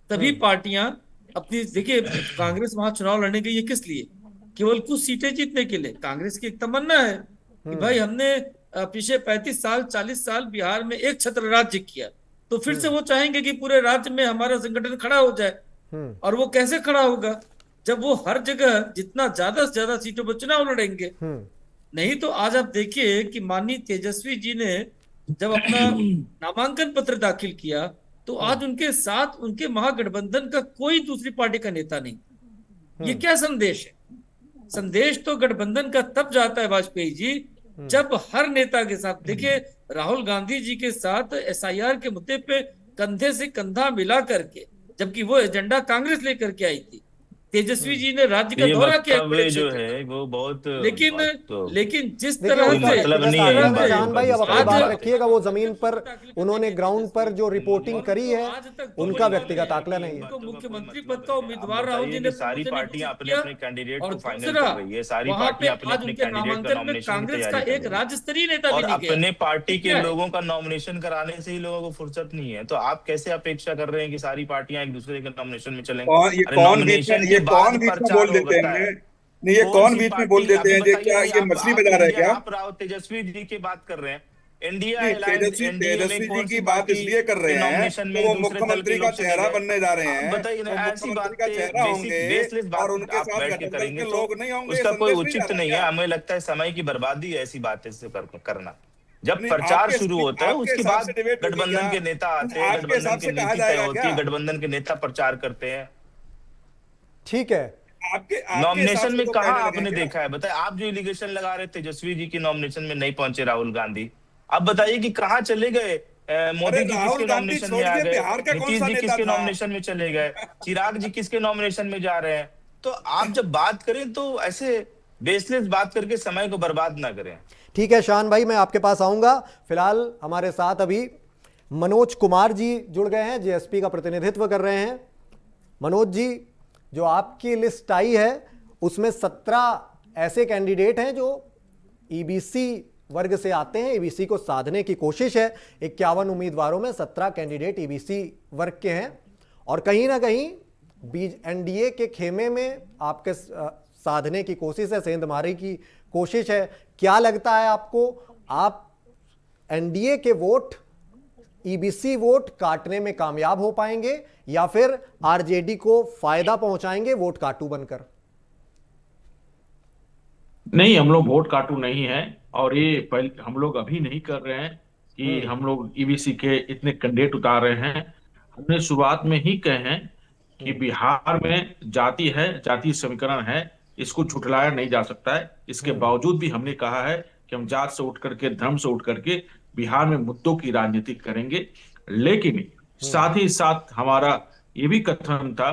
सभी पार्टियां अपनी, देखिए कांग्रेस वहां चुनाव लड़ने गई है किस लिए? केवल कुछ सीटें जीतने के लिए। कांग्रेस की एक तमन्ना है कि भाई हमने पिछले 35 साल 40 साल बिहार में एक छत्र राज्य किया, तो फिर से वो चाहेंगे कि पूरे राज्य में हमारा संगठन खड़ा हो जाए। और वो कैसे खड़ा होगा? जब वो हर जगह जितना ज्यादा से ज्यादा सीटों पर चुनाव लड़ेंगे। नहीं तो आज आप देखिए कि माननीय तेजस्वी जी ने जब अपना नामांकन पत्र दाखिल किया तो आज उनके साथ उनके महागठबंधन का कोई दूसरी पार्टी का नेता नहीं। ये क्या संदेश है? संदेश तो गठबंधन का तब जाता है वाजपेयी जी जब हर नेता के साथ, देखिए राहुल गांधी जी के साथ एसआईआर के मुद्दे पे कंधे से कंधा मिला करके, जबकि वो एजेंडा कांग्रेस लेकर के आई थी, तेजस्वी जी ने राज्य का दौरा किया जो है वो बहुत, लेकिन जिस तरह से मतलब नहीं है जान भाई, अब अपनी बात रखिएगा। वो जमीन पर उन्होंने ग्राउंड पर जो रिपोर्टिंग करी है उनका व्यक्तिगत आकलन नहीं है। मुख्यमंत्री पद का उम्मीदवार राहुल जी ने सारी पार्टियां अपने अपने कैंडिडेट को फाइनल कर रही है, सारी पार्टियां अपने अपने कैंडिडेट का नॉमिनेशन कांग्रेस का एक राज्य स्तरीय नेता और अपने पार्टी के लोगों का नॉमिनेशन कराने से ही लोगों को फुर्सत नहीं है। तो आप कैसे अपेक्षा कर रहे हैं कि सारी पार्टियां एक दूसरे के नॉमिनेशन में चलेंगे? नॉमिनेशन ये कौन बीच में बोल देते हैं? नहीं, ये कौन बीच में बोल देते हैं? क्या ये मछली बजा रहे हैं क्या? आप राव तेजस्वी जी की बात कर रहे हैं, इंडिया तेजस्वी जी की बात इसलिए कर रहे हैं तो वो मुख्यमंत्री का चेहरा बनने जा रहे हैं। बताइए, ऐसी बात का चेहरा होंगे और उनके साथ गठबंधन के लोग नहीं होंगे, उसका कोई उचित नहीं है। हमें लगता है समय की बर्बादी है ऐसी बातें से करना। जब प्रचार शुरू होता है उसके बाद गठबंधन के नेता आते हैं, गठबंधन की नीति तय होती है, गठबंधन के नेता प्रचार करते हैं। ठीक है, नॉमिनेशन में कहा आपने देखा है? बताइए, आप जो एलिगेशन लगा रहे तेजस्वी जी की नॉमिनेशन में नहीं पहुंचे राहुल गांधी, आप बताइए कि कहाँ चले गए? मोदी जी किसके नॉमिनेशन में आ गए? नीतीश जी किसके नॉमिनेशन में चले गए? चिराग जी किसके नॉमिनेशन में जा रहे हैं? तो आप जब बात करें तो ऐसे बेसलेस बात करके समय को बर्बाद ना करें। ठीक है शान भाई, मैं आपके पास आऊंगा। फिलहाल हमारे साथ अभी मनोज कुमार जी जुड़ गए हैं, जेएसपी का प्रतिनिधित्व कर रहे हैं। मनोज जी, जो आपकी लिस्ट आई है उसमें 17 ऐसे कैंडिडेट हैं जो ईबीसी वर्ग से आते हैं, ईबीसी को साधने की कोशिश है। 51 उम्मीदवारों में 17 कैंडिडेट ईबीसी वर्ग के हैं और कहीं ना कहीं एनडीए के खेमे में आपके साधने की कोशिश है, सेंधमारी की कोशिश है। क्या लगता है आपको, आप एनडीए के वोट, ईबीसी वोट काटने में कामयाब हो पाएंगे या फिर आरजेडी को फायदा पहुंचाएंगे वोट काटू बनकर? नहीं, हम लोग वोट काटू नहीं है और ये हम लोग अभी नहीं कर रहे हैं कि हम लोग ईबीसी के इतने कैंडिडेट उतार रहे हैं। हमने शुरुआत में ही कहे हैं कि बिहार में जाति है, जातीय समीकरण है, इसको झुठलाया नहीं जा सकता है। इसके बावजूद भी हमने कहा है कि हम जात से उठ करके, धर्म से उठ करके बिहार में मुद्दों की राजनीति करेंगे। लेकिन साथ ही साथ हमारा ये भी कथन था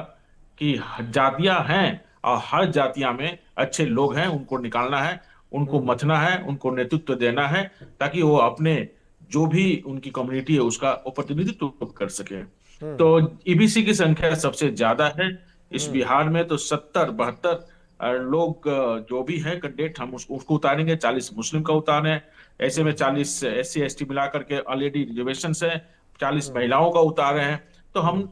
कि जातियां हैं और हर जातियां में अच्छे लोग हैं, उनको निकालना है, उनको मथना है, उनको नेतृत्व देना है ताकि वो अपने जो भी उनकी कम्युनिटी है उसका प्रतिनिधित्व कर सके। तो ईबीसी की संख्या सबसे ज्यादा है इस बिहार में, तो 70-72 लोग जो भी है कैंडिडेट हम उसको उतारेंगे। 40 मुस्लिम का उतारे हैं, ऐसे में 40 SC ST मिला करके ऑलरेडी रिजर्वेशन है, 40 महिलाओं का उतारे हैं, तो हम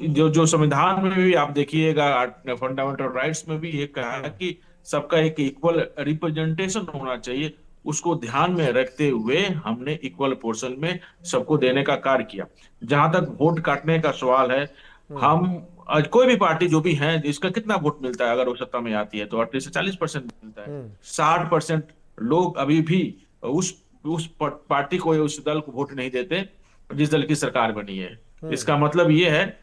जो जो संविधान में भी आप देखिएगा, फंडामेंटल राइट्स में भी ये कहा है कि सबका एक इक्वल रिप्रेजेंटेशन होना चाहिए। उसको ध्यान में रखते हुए हमने इक्वल पोर्शन में सबको देने का कार्य किया। जहां तक वोट काटने का सवाल है, हम आज कोई भी पार्टी जो भी है, जिसका कितना वोट मिलता है, अगर वो सत्ता में आती है तो 38 से 40% मिलता है। 60% लोग अभी भी उस पार्टी को या उस दल को वोट नहीं देते जिस दल की सरकार बनी है। इसका मतलब ये है,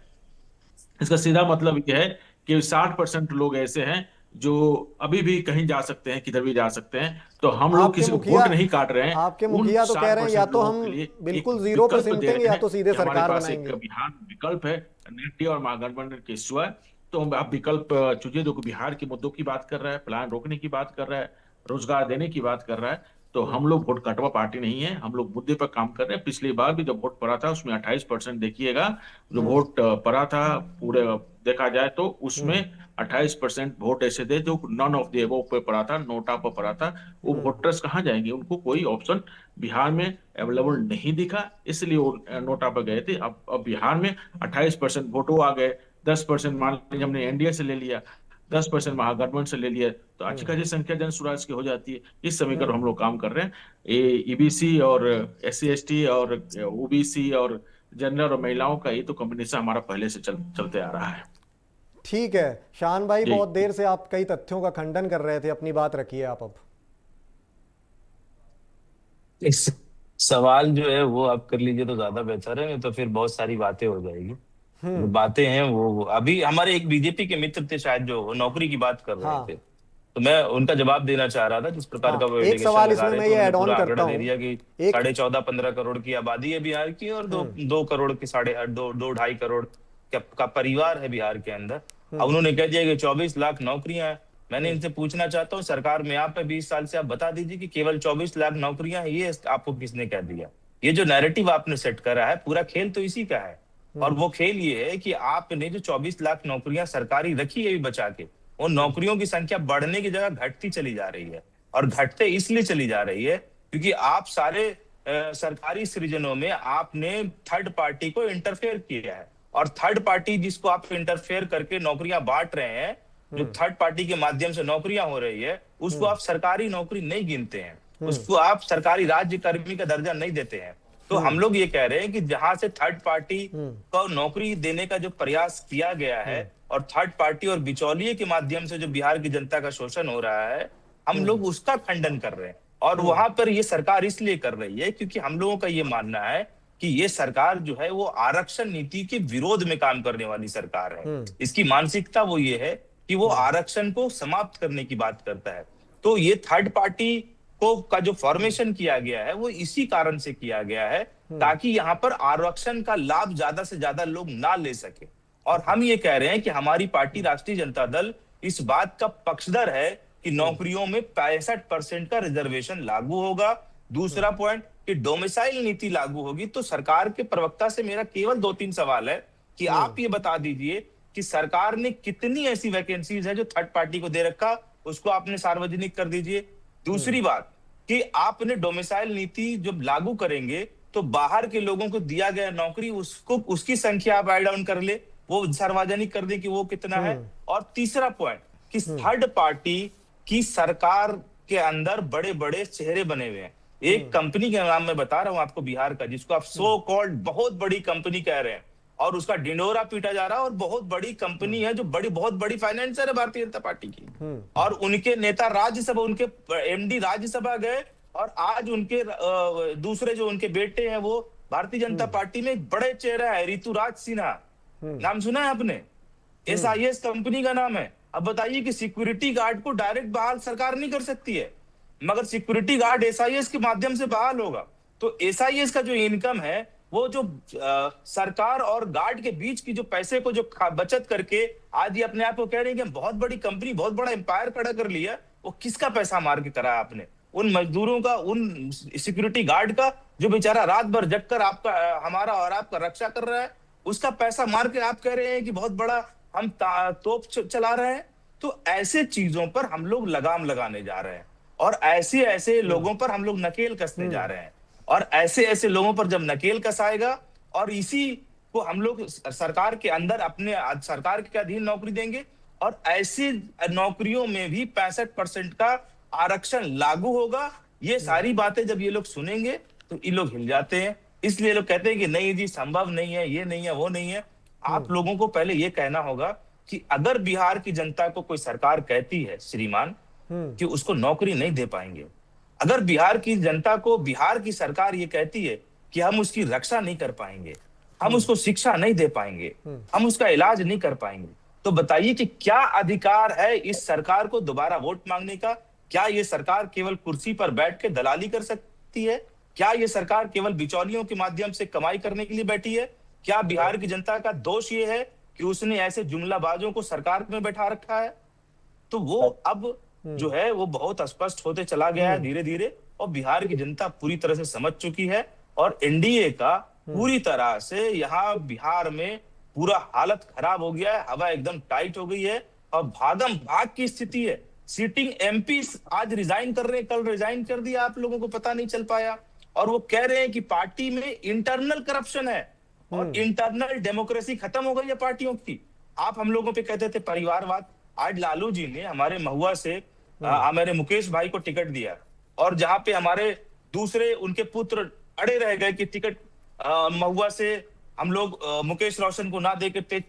इसका सीधा मतलब ये है कि 60% लोग ऐसे हैं जो अभी भी कहीं जा सकते हैं, किधर भी जा सकते हैं। तो हम लोग किसी को वोट नहीं काट रहे हैं। आपके मुखिया तो कह रहे हैं या तो हम बिल्कुल 0% देंगे या तो सीधे सरकार बनाएंगे। बिहार विकल्प है, एनडीए और महागठबंधन के सिवा। तो आप विकल्प चुनिए जो बिहार के मुद्दों की बात कर रहा है, प्लान रोकने की बात कर रहा है, रोजगार देने की बात कर रहा है। तो हम लोग वोट कटवा पार्टी नहीं है, हम लोग मुद्दे पर काम कर रहे हैं। पिछली बार भी जब वोट पड़ा था उसमें 28% देखिएगा जो वोट पड़ा था, पूरे देखा जाए तो उसमें 28% वोट ऐसे थे जो नॉन ऑफ द एबव पे पड़ा था, नोटा पर पड़ा था। वो वोटर्स कहाँ जाएंगे? उनको कोई ऑप्शन बिहार में अवेलेबल नहीं दिखा, इसलिए वो नोटा पर गए थे। अब बिहार में 28% वोटों आ गए। 10% मान लीजिए हमने एनडीए से ले लिया, 10% महागठबंधन से ले लिया, तो अच्छी खासी संख्या जन स्वराज की हो जाती है। इस समीकरण हम लोग काम कर रहे हैं। ईबीसी और SC/ST और ओबीसी और जनरल और महिलाओं का ये तो कॉम्बिनेशन हमारा पहले से चलते आ रहा है। ठीक है शान भाई, बहुत देर से आप कई तथ्यों का खंडन कर रहे थे, अपनी बात रखिए आप अब। इस सवाल जो है वो आप कर लीजिए तो ज्यादा बेहतर है, नहीं तो फिर बहुत सारी बातें हो जाएगी। जो बातें हैं वो अभी हमारे एक बीजेपी के मित्र थे शायद जो नौकरी की बात कर रहे थे, तो मैं उनका जवाब देना चाह रहा था जिस प्रकार का वो एक सवाल इसमें मैं ये ऐड ऑन करता हूं। दे दिया कि 14.5-15 करोड़ की आबादी है बिहार की और 2 करोड़ की 2.5 करोड़ का परिवार है बिहार के अंदर। अब उन्होंने कह दिया कि 24 लाख नौकरियां हैं। मैंने इनसे पूछना चाहता हूँ, सरकार में आप 20 साल से आप बता दीजिए कि केवल 24 लाख नौकरियां हैं, ये आपको किसने कह दिया? ये जो नैरेटिव आपने सेट करा है, पूरा खेल तो इसी का है। और वो खेल ये है कि आपने जो 24 लाख नौकरियां सरकारी रखी है बचा के, उन नौकरियों की संख्या बढ़ने की जगह घटती चली जा रही है। और घटते इसलिए चली जा रही है क्योंकि आप सारे सरकारी सृजनों में आपने थर्ड पार्टी को इंटरफेयर किया है। और थर्ड पार्टी जिसको आप इंटरफेयर करके नौकरियां बांट रहे हैं, जो थर्ड पार्टी के माध्यम से नौकरियां हो रही है, उसको आप सरकारी नौकरी नहीं गिनते हैं, उसको आप सरकारी राज्य कर्मी का दर्जा नहीं देते हैं। तो हम लोग ये कह रहे हैं कि जहां से थर्ड पार्टी को नौकरी देने का जो प्रयास किया गया है और थर्ड पार्टी और बिचौलिए के माध्यम से जो बिहार की जनता का शोषण हो रहा है, हम लोग उसका खंडन कर रहे हैं। और वहां पर ये सरकार इसलिए कर रही है क्योंकि हम लोगों का ये मानना है कि ये सरकार जो है वो आरक्षण नीति के विरोध में काम करने वाली सरकार है। इसकी मानसिकता वो ये है कि वो आरक्षण को समाप्त करने की बात करता है। तो ये थर्ड पार्टी को का जो फॉर्मेशन किया गया है वो इसी कारण से किया गया है ताकि यहाँ पर आरक्षण का लाभ ज्यादा से ज्यादा लोग ना ले सके। और हम ये कह रहे हैं कि हमारी पार्टी राष्ट्रीय जनता दल इस बात का पक्षधर है कि नौकरियों में 65% का रिजर्वेशन लागू होगा। दूसरा पॉइंट कि डोमिसाइल नीति लागू होगी। तो सरकार के प्रवक्ता से मेरा केवल 2-3 सवाल है कि आप ये बता दीजिए कि सरकार ने कितनी ऐसी वैकेंसीज है जो थर्ड पार्टी को दे रखा, उसको आपने सार्वजनिक कर दीजिए। दूसरी बात कि आपने डोमिसाइल नीति जब लागू करेंगे तो बाहर के लोगों को दिया गया नौकरी उसको उसकी संख्या आप राइट डाउन कर ले, वो सार्वजनिक कर दे कि वो कितना है। और तीसरा पॉइंट कि थर्ड पार्टी की सरकार के अंदर बड़े बड़े चेहरे बने हुए हैं। एक कंपनी का नाम मैं बता रहा हूं आपको बिहार का, जिसको आप सो कॉल्ड बहुत बड़ी कंपनी कह रहे हैं और उसका डिंडोरा पीटा जा रहा है, और बहुत बड़ी कंपनी है जो बहुत बड़ी फाइनेंसर है भारतीय जनता पार्टी की। और उनके नेता राज्यसभा, उनके MD राज्यसभा गए और आज उनके दूसरे जो उनके बेटे हैं वो भारतीय जनता पार्टी में बड़े चेहरा है, ऋतुराज सिन्हा। नाम सुना है आपने? SIS कंपनी का नाम है। अब बताइए कि सिक्योरिटी गार्ड को डायरेक्ट बहाल सरकार नहीं कर सकती है, मगर सिक्योरिटी गार्ड SIS के माध्यम से बहाल होगा। तो SIS का जो इनकम है वो जो सरकार और गार्ड के बीच की जो पैसे को जो बचत करके आज ये अपने आप को कह रहे हैं कि बहुत बड़ी कंपनी, बहुत बड़ा एम्पायर खड़ा कर लिया, वो किसका पैसा मार के कराया आपने? उन मजदूरों का, उन सिक्योरिटी गार्ड का जो बेचारा रात भर जगकर आपका, हमारा और आपका रक्षा कर रहा है, उसका पैसा मार के आप कह रहे हैं कि बहुत बड़ा हम तोप चला रहे हैं। तो ऐसे चीजों पर हम लोग लगाम लगाने जा रहे हैं और ऐसे ऐसे लोगों पर हम लोग नकेल कसने जा रहे हैं। और ऐसे ऐसे लोगों पर जब नकेल कसाएगा और इसी को हम लोग सरकार के अंदर अपने सरकार के अधीन नौकरी देंगे और ऐसी नौकरियों में भी 65% का आरक्षण लागू होगा। ये सारी बातें जब ये लोग सुनेंगे तो ये लोग हिल जाते हैं, इसलिए लोग कहते हैं कि नहीं जी संभव नहीं है, ये नहीं है, वो नहीं है। आप लोगों को पहले ये कहना होगा कि अगर बिहार की जनता को कोई सरकार कहती है श्रीमान कि उसको नौकरी नहीं दे पाएंगे, अगर बिहार की जनता को बिहार की सरकार ये कहती है कि हम उसकी रक्षा नहीं कर पाएंगे, हम उसको शिक्षा नहीं दे पाएंगे, हम उसका इलाज नहीं कर पाएंगे, तो बताइए कि क्या अधिकार है इस सरकार को दोबारा वोट मांगने का? क्या ये सरकार केवल कुर्सी पर बैठ के दलाली कर सकती है? क्या ये सरकार केवल बिचौलियों के माध्यम से कमाई करने के लिए बैठी है? क्या बिहार की जनता का दोष ये है कि उसने ऐसे जुमलाबाजों को सरकार में बैठा रखा है? तो वो अब जो है वो बहुत स्पष्ट होते चला गया है धीरे धीरे, और बिहार की जनता पूरी तरह से समझ चुकी है। और एनडीए का पूरी तरह से यहाँ बिहार में पूरा हालत खराब हो गया है, हवा एकदम टाइट हो गई है और भागम भाग की स्थिति है। सीटिंग एमपी आज रिजाइन कर रहे हैं, कल रिजाइन कर दिया, आप लोगों को पता नहीं चल पाया। और वो कह रहे हैं कि पार्टी में इंटरनल करप्शन है और इंटरनल डेमोक्रेसी खत्म हो गई है पार्टियों की। आप हम लोगों पे कहते थे परिवारवाद, आज लालू जी ने हमारे महुआ से हमारे मुकेश भाई को टिकट दिया, और जहां पे हमारे दूसरे उनके पुत्र अड़े रह गए कि टिकट महुआ से हम लोग मुकेश रोशन को ना देकर तेज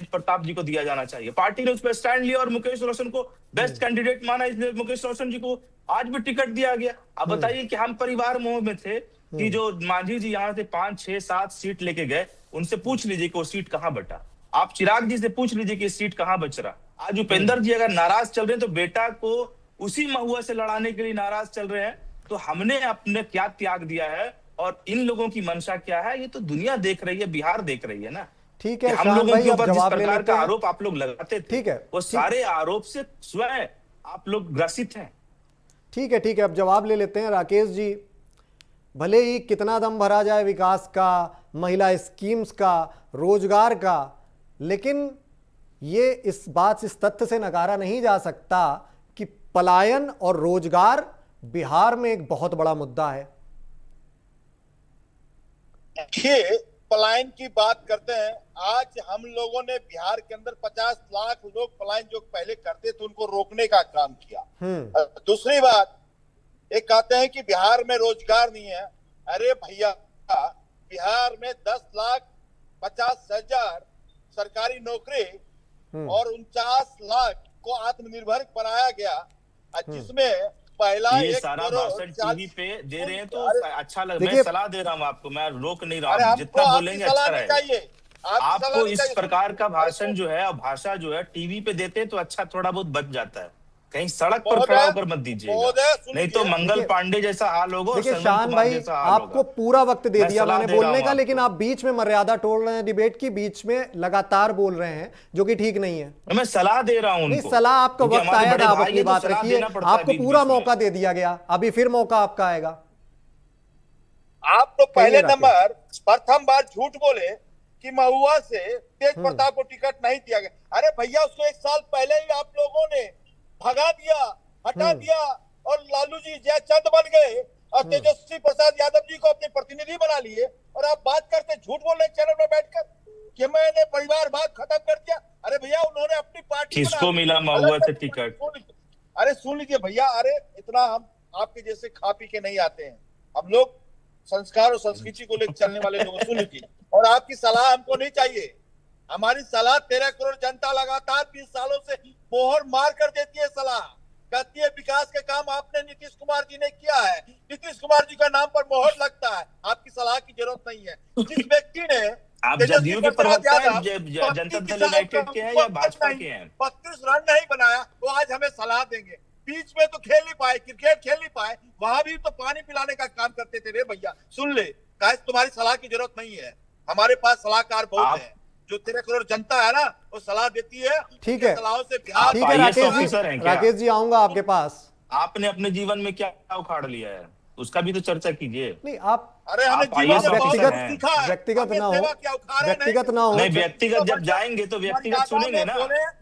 प्रताप जी को दिया जाना चाहिए। पार्टी ने उस पर स्टैंड लिया और मुकेश रोशन को बेस्ट कैंडिडेट माना, इसलिए मुकेश रोशन जी को आज भी टिकट दिया गया। अब बताइए कि हम परिवार मोह में थे कि जो मांझी जी यहाँ से 5, 6, 7 सीट लेके गए, उनसे पूछ लीजिए कि वो सीट कहाँ बटा। आप चिराग जी से पूछ लीजिए कि सीट कहाँ बच रहा। आज उपेंद्र जी अगर नाराज चल रहे हैं तो बेटा को उसी महुआ से लड़ाने के लिए नाराज चल रहे हैं। तो हमने अपने क्या त्याग दिया है और इन लोगों की मंशा क्या है, ये तो दुनिया देख रही है, बिहार देख रही है ना। ठीक है, हम लोगों के ऊपर जिस प्रकार का लेते हैं। आरोप आप लोग लगाते थे, ठीक है, वो सारे आरोप से स्वयं आप लोग ग्रसित हैं। ठीक है, ठीक है, अब जवाब ले लेते हैं। राकेश जी, भले ही कितना दम भरा जाए विकास का, महिला स्कीम्स का, रोजगार का, लेकिन ये इस तथ्य से नकारा नहीं जा सकता कि पलायन और रोजगार बिहार में एक बहुत बड़ा मुद्दा है। देखिए, पलायन की बात करते हैं। आज हम लोगों ने बिहार के अंदर 50 लाख लोग पलायन जो पहले करते थे उनको रोकने का काम किया। दूसरी बात, एक कहते हैं कि बिहार में रोजगार नहीं है। अरे भैया, बिहार में 10,50,000 सरकारी नौकरी और 49 लाख को आत्मनिर्भर बनाया गया, जिसमें पहला ये सारा भाषण टीवी पे दे रहे हैं तो अच्छा लग, मैं सलाह दे रहा हूँ आपको, मैं रोक नहीं रहा हूँ, जितना बोलेंगे अच्छा रहेगा। आपको इस प्रकार का भाषण जो है और भाषा जो है टीवी पे देते हैं तो अच्छा थोड़ा बहुत बच जाता है, कहीं सड़क पर खड़ा होकर मत दीजिएगा, नहीं तो मंगल पांडे जैसा हाल होगा। देखिए शान भाई, आपको पूरा वक्त दे दिया मैंने बोलने का, लेकिन आप बीच में मर्यादा तोड़ रहे हैं, डिबेट की बीच में लगातार बोल रहे हैं, जो कि ठीक नहीं है। मैं सलाह दे रहा हूं उनको। सलाह आपका वक्त आया था, आप अपनी बात रखिए, आपको पूरा मौका दे दिया गया, अभी फिर मौका आपका आएगा। आप तो पहले नंबर प्रथम बार झूठ बोले कि महुआ से तेज प्रताप को टिकट नहीं दिया गया। अरे भैया, उसको 1 साल पहले ही आप लोगों ने भगा दिया, हटा दिया, और लालू जी जयचंद बन गए और तेजस्वी प्रसाद यादव जी को अपने प्रतिनिधि बना लिए, और आप बात करते झूठ बोल रहे चैनल में बैठकर कि मैंने परिवारवाद खत्म कर दिया। अरे भैया, उन्होंने अपनी पार्टी किसको मिला महुआ से टिकट? अरे सुन लीजिए भैया, अरे इतना हम आपके जैसे खा पी के नहीं आते हैं, हम लोग संस्कार और संस्कृति को लेकर चलने वाले लोग। सुन लीजिए, और आपकी सलाह हमको नहीं चाहिए। हमारी सलाह 13 करोड़ जनता लगातार 20 सालों से मोहर मार कर देती है। सलाह कहती है विकास के काम आपने नीतीश कुमार जी ने किया है, नीतीश कुमार जी का नाम पर मोहर लगता है। आपकी सलाह की जरूरत नहीं है। जिस व्यक्ति ने आप जदयू के प्रवक्ता हैं, जनता दल यूनाइटेड के हैं या भाजपा के हैं, 32 रन नहीं बनाया, वो आज हमें सलाह देंगे। बीच में तो खेल नहीं पाए, क्रिकेट खेल नहीं पाए, वहां भी तो पानी पिलाने का काम करते थे। रे भैया सुन ले, कहे तुम्हारी सलाह की जरूरत नहीं है, हमारे पास सलाहकार बहुत है। जो 13 करोड़ जनता है ना, वो सलाह देती है। ठीक है, सलाहों से बिहार। ठीक है राकेश जी, आऊंगा आपके पास। आपने अपने जीवन में क्या उखाड़ लिया है, उसका भी तो चर्चा कीजिए। नहीं, आप अरे हमें आप जीवन IAS में बहुत ऑफिसर कुछ हैं। सीखा है। व्यक्तिगत हमें ना हो, सेवा क्या उखाड़े व्यक्तिगत ना हो। नहीं, व्यक्तिगत जब जाएंगे तो व्यक्तिगत सुनेंगे ना।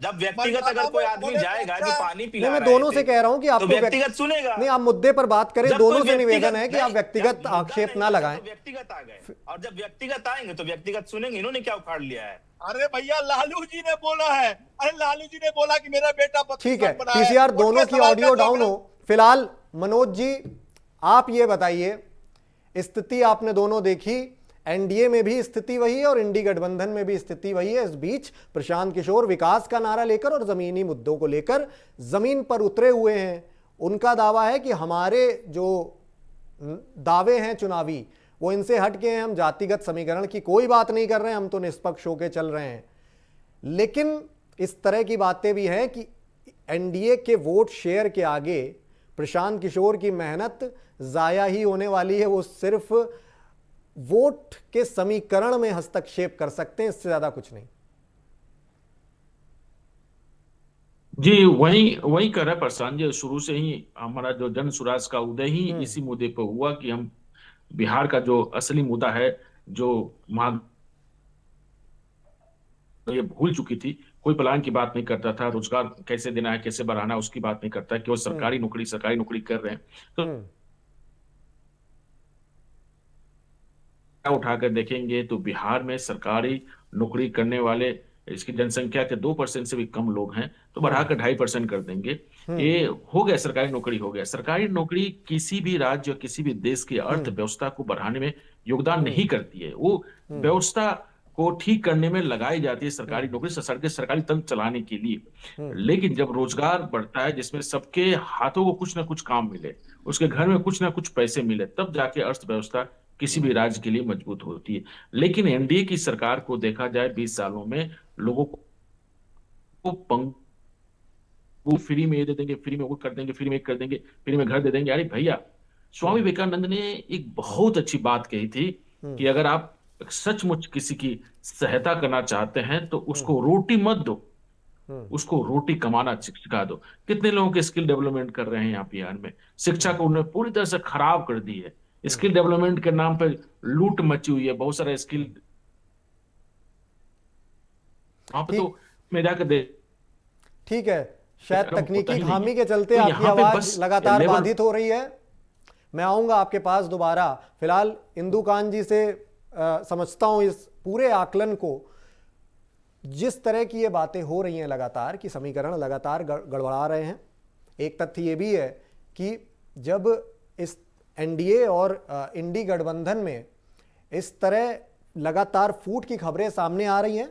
जब व्यक्तिगत अगर कोई आदमी जाएगा कि पानी नहीं, पिला मैं रहे दोनों थे, से कह रहा हूं कि तो आपको व्यक्तिगत सुनेगा। नहीं, आप मुद्दे पर बात करें। जब दोनों कोई से निवेदन व्यक्तिगत है कि आप नहीं, व्यक्तिगत जब मुद्दा आक्षेप नहीं ना आया लगाएं। तो व्यक्तिगत आ गए, और जब व्यक्तिगत आएंगे तो व्यक्तिगत सुनेंगे इन्होंने क्या उखाड़ लिया है। अरे भैया लालू जी ने बोला है, अरे लालू जी ने बोला कि मेरा बेटा ठीक है, बनाया है। पीसीआर उनके दोनों की सवाल ऑडियो का डाउन हो। फिलहाल मनोज जी, आप ये बताइए, स्थिति आपने दोनों देखी, एनडीए में भी स्थिति वही है और इंडी गठबंधन में भी स्थिति वही है। इस बीच प्रशांत किशोर विकास का नारा लेकर और जमीनी मुद्दों को लेकर जमीन पर उतरे हुए हैं। उनका दावा है कि हमारे जो दावे हैं चुनावी वो इनसे हट के हैं, हम जातिगत समीकरण की कोई बात नहीं कर रहे हैं, हम तो निष्पक्ष होकर चल रहे हैं। लेकिन इस तरह की बातें भी हैं कि एनडीए के वोट शेयर के आगे प्रशांत किशोर की मेहनत जाया ही होने वाली है। वो सिर्फ वोट के समीकरण में हस्तक्षेप कर सकते हैं, इससे ज्यादा कुछ नहीं। जी, वही कर रहा है प्रशांत जी। शुरू से ही हमारा जो जन स्वराज का उदय ही इसी मुद्दे पर हुआ कि हम बिहार का जो असली मुद्दा है, जो ये भूल चुकी थी, कोई प्लान की बात नहीं करता था, रोजगार कैसे देना है, कैसे बढ़ाना है, उसकी बात नहीं करता है, केवल सरकारी नौकरी कर रहे हैं। तो उठाकर देखेंगे तो बिहार में सरकारी नौकरी करने वाले इसकी जनसंख्या के 2% से भी कम लोग हैं, तो बढ़ाकर 2.5% कर देंगे। ये हो गया, सरकारी नौकरी हो गया। सरकारी नौकरी किसी भी राज्य, किसी भी देश की अर्थव्यवस्था को बढ़ाने में योगदान नहीं करती है। वो व्यवस्था को ठीक करने में लगाई जाती है सरकारी नौकरी, सरकारी तंत्र चलाने के लिए। लेकिन जब रोजगार बढ़ता है, जिसमें सबके हाथों को कुछ ना कुछ काम मिले, उसके घर में कुछ ना कुछ पैसे मिले, तब जाके अर्थव्यवस्था किसी भी राज्य के लिए मजबूत होती है। लेकिन एनडीए की सरकार को देखा जाए 20 सालों में, लोगों को वो फ्री में ये दे देंगे, फ्री में वो कर देंगे, फ्री में कर देंगे, फ्री में घर दे देंगे। अरे भैया, स्वामी विवेकानंद ने एक बहुत अच्छी बात कही थी कि अगर आप सचमुच किसी की सहायता करना चाहते हैं तो उसको रोटी मत दो, उसको रोटी कमाना सिखा दो। कितने लोगों के स्किल डेवलपमेंट कर रहे हैं यहाँ बिहार में। शिक्षा को उन्होंने पूरी तरह से खराब कर दी है। स्किल डेवलपमेंट के नाम पर लूट मची हुई है। बहुत सारा स्किल वहां पे तो मैं जाकर दे। ठीक है, शायद तकनीकी खामी के चलते तो आपकी आवाज लगातार बाधित हो रही है। मैं आऊंगा आपके पास दोबारा। फिलहाल इंदु कांत जी से समझता हूं इस पूरे आकलन को। जिस तरह की ये बातें हो रही हैं लगातार, कि समीकरण लगातार गड़बड़ा रहे हैं। एक तथ्य ये भी है कि जब इस एनडीए और इंडी गठबंधन में इस तरह लगातार फूट की खबरें सामने आ रही हैं,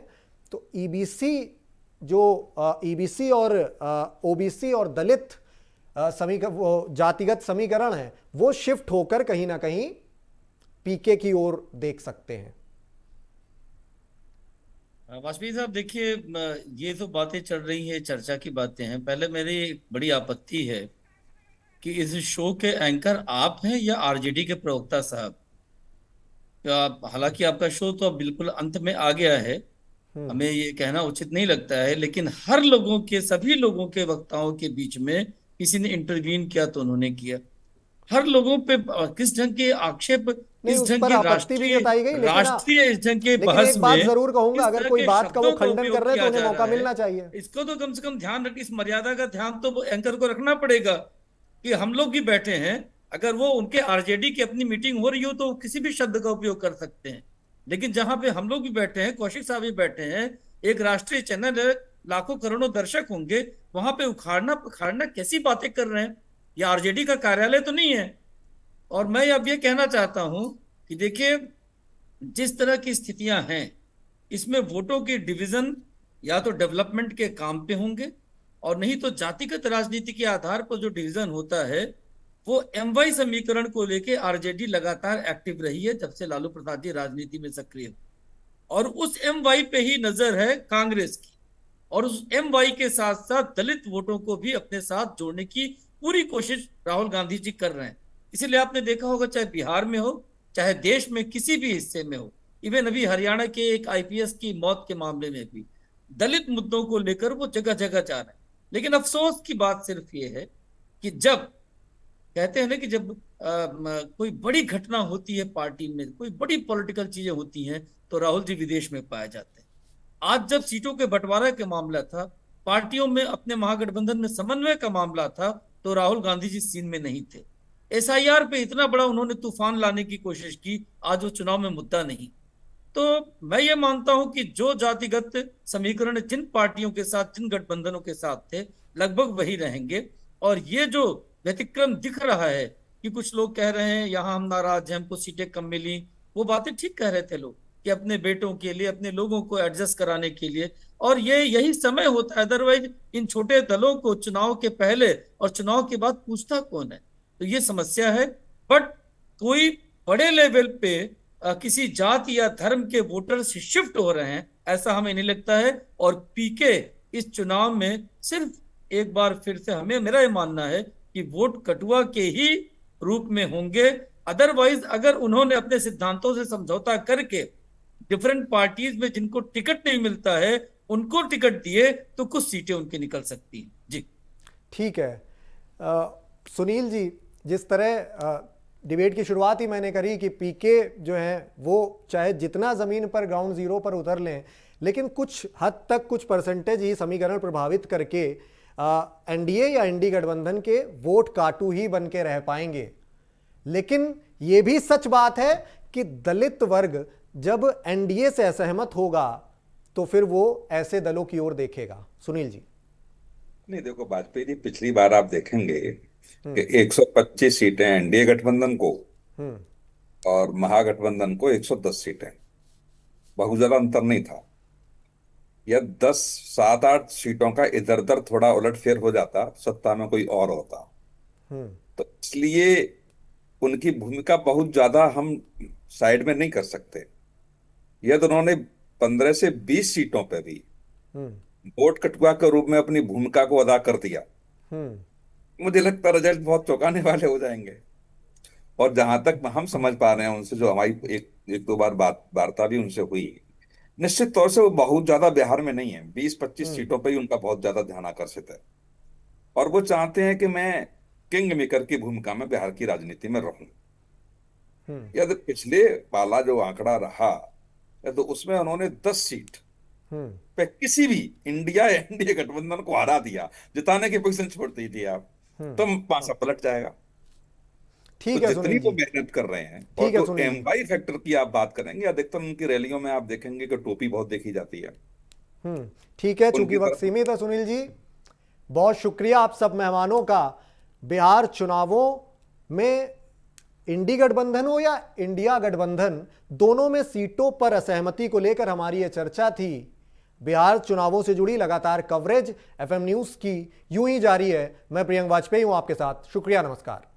तो ईबीसी और ओबीसी और दलित जातिगत समीकरण है, वो शिफ्ट होकर कहीं ना कहीं पीके की ओर देख सकते हैं। वाजपेयी साहब, देखिए, ये तो बातें चल रही है, चर्चा की बातें हैं। पहले मेरी बड़ी आपत्ति है कि इस शो के एंकर आप हैं या आरजेडी के प्रवक्ता साहब। हालांकि आपका शो तो अब बिल्कुल अंत में आ गया है, हमें ये कहना उचित नहीं लगता है, लेकिन हर लोगों के, सभी लोगों के वक्ताओं के बीच में किसी ने इंटरवीन किया तो उन्होंने किया। हर लोगों पे किस ढंग के आक्षेप, किस ढंग के राष्ट्रीय इस ढंग के बहस में, बात जरूर कहूंगा, अगर कोई बात का वो खंडन कर रहे हैं तो उन्हें मौका मिलना चाहिए। इसको तो कम से कम ध्यान रख, इस मर्यादा का ध्यान तो एंकर को रखना पड़ेगा कि हम लोग भी बैठे हैं। अगर वो उनके आरजेडी की अपनी मीटिंग हो रही हो तो किसी भी शब्द का उपयोग कर सकते हैं, लेकिन जहां पे हम लोग भी बैठे हैं, कौशिक साहब भी बैठे हैं, एक राष्ट्रीय चैनल है, लाखों करोड़ों दर्शक होंगे, वहां पे उखाड़ना कैसी बातें कर रहे हैं। ये आरजेडी का कार्यालय तो नहीं है। और मैं अब ये कहना चाहता हूं कि देखिए, जिस तरह की स्थितियां हैं, इसमें वोटों की डिवीजन या तो डेवलपमेंट के काम पे होंगे, और नहीं तो जातिगत राजनीति के आधार पर जो डिवीजन होता है, वो एमवाई समीकरण को लेके आरजेडी लगातार एक्टिव रही है जब से लालू प्रसाद जी राजनीति में सक्रिय हुए, और उस एमवाई पे ही नजर है कांग्रेस की, और उस एमवाई के साथ साथ दलित वोटों को भी अपने साथ जोड़ने की पूरी कोशिश राहुल गांधी जी कर रहे हैं। इसीलिए आपने देखा होगा, चाहे बिहार में हो, चाहे देश में किसी भी हिस्से में हो, इवन अभी हरियाणा के एक आईपीएस की मौत के मामले में भी दलित मुद्दों को लेकर वो जगह जगह जा रहे हैं। लेकिन अफसोस की बात सिर्फ ये है कि जब कहते हैं ना कि जब कोई बड़ी घटना होती है पार्टी में, कोई बड़ी पॉलिटिकल चीजें होती हैं, तो राहुल जी विदेश में पाए जाते हैं। आज जब सीटों के बंटवारे का मामला था, पार्टियों में अपने महागठबंधन में समन्वय का मामला था, तो राहुल गांधी जी सीन में नहीं थे। एसआईआर पे इतना बड़ा उन्होंने तूफान लाने की कोशिश की, आज वो चुनाव में मुद्दा नहीं। तो मैं ये मानता हूं कि जो जातिगत समीकरण जिन पार्टियों के साथ, जिन गठबंधनों के साथ थे, लगभग वही रहेंगे। और ये जो व्यतिक्रम दिख रहा है कि कुछ लोग कह रहे हैं यहाँ हम नाराज हैं, हमको सीटें कम मिली, वो बातें ठीक कह रहे थे लोग कि अपने बेटों के लिए, अपने लोगों को एडजस्ट कराने के लिए। और ये यही समय होता है, अदरवाइज इन छोटे दलों को चुनाव के पहले और चुनाव के बाद पूछता कौन है? तो ये समस्या है। बट कोई बड़े लेवल पे किसी जाति या धर्म के वोटर से शिफ्ट हो रहे हैं, ऐसा हमें नहीं लगता है। और पीके इस चुनाव में सिर्फ एक बार फिर से हमें, मेरा ये मानना है कि वोट कटुआ के ही रूप में होंगे। अदरवाइज अगर उन्होंने अपने सिद्धांतों से समझौता करके डिफरेंट पार्टीज में जिनको टिकट नहीं मिलता है उनको टिकट दिए, तो कुछ सीटें उनकी निकल सकती हैं। जी ठीक है। सुनील जी, जिस तरह डिबेट की शुरुआत ही मैंने करी कि पीके जो हैं वो चाहे जितना ज़मीन पर ग्राउंड जीरो पर उतर लें, लेकिन कुछ हद तक, कुछ परसेंटेज ही समीकरण प्रभावित करके एनडीए या एनडी गठबंधन के वोट काटू ही बन के रह पाएंगे। लेकिन ये भी सच बात है कि दलित वर्ग जब एनडीए से असहमत होगा तो फिर वो ऐसे दलों की ओर देखेगा। सुनील जी। नहीं, देखो वाजपेयी जी, पिछली बार आप देखेंगे कि 125 सीटें एनडीए गठबंधन को और महागठबंधन को 110 सीटें, बहुत ज्यादा अंतर नहीं था। या 7-8 सीटों का इधर उधर थोड़ा उलटफेर हो जाता, सत्ता में कोई और होता। तो इसलिए उनकी भूमिका बहुत ज्यादा हम साइड में नहीं कर सकते। यदि उन्होंने 15 से 20 सीटों पे भी वोट कटुआ के रूप में अपनी भूमिका को अदा कर दिया, मुझे लगता है रिजल्ट बहुत चौंकाने वाले हो जाएंगे। और जहां तक हम समझ पा रहे हैं उनसे, जो हमारी एक दो बार वार्ता भी उनसे हुई, निश्चित तौर से वो बहुत ज्यादा बिहार में नहीं है। 20-25 सीटों पर ही उनका बहुत ज्यादा ध्यान आकर्षित है। और वो चाहते हैं कि मैं किंग मेकर की भूमिका में बिहार की राजनीति में रहूं। यदि पिछले वाला जो आंकड़ा रहा, तो उसमें उन्होंने 10 सीट पे किसी भी इंडिया एनडीए गठबंधन को हरा दिया, जिताने की पोजीशन छोड़ दी थी आप, तो पासा पलट जाएगा। ठीक तो है, जितनी वो मेहनत कर रहे हैं। और जो एमवाई फैक्टर की आप बात करेंगे, अधिकतर उनकी रैलियों में आप देखेंगे कि टोपी बहुत देखी जाती है। ठीक है, चूंकि वक्त सीमित है सुनील जी, बहुत शुक्रिया आप सब मेहमानों का। बिहार चुनावों में इंडी गठबंधन हो या इंडिया गठबंधन, दोनों में सीटों पर असहमति को लेकर हमारी यह चर्चा थी। बिहार चुनावों से जुड़ी लगातार कवरेज एफएम न्यूज की यूं ही जारी है। मैं प्रियंक वाजपेयी हूं आपके साथ। शुक्रिया, नमस्कार।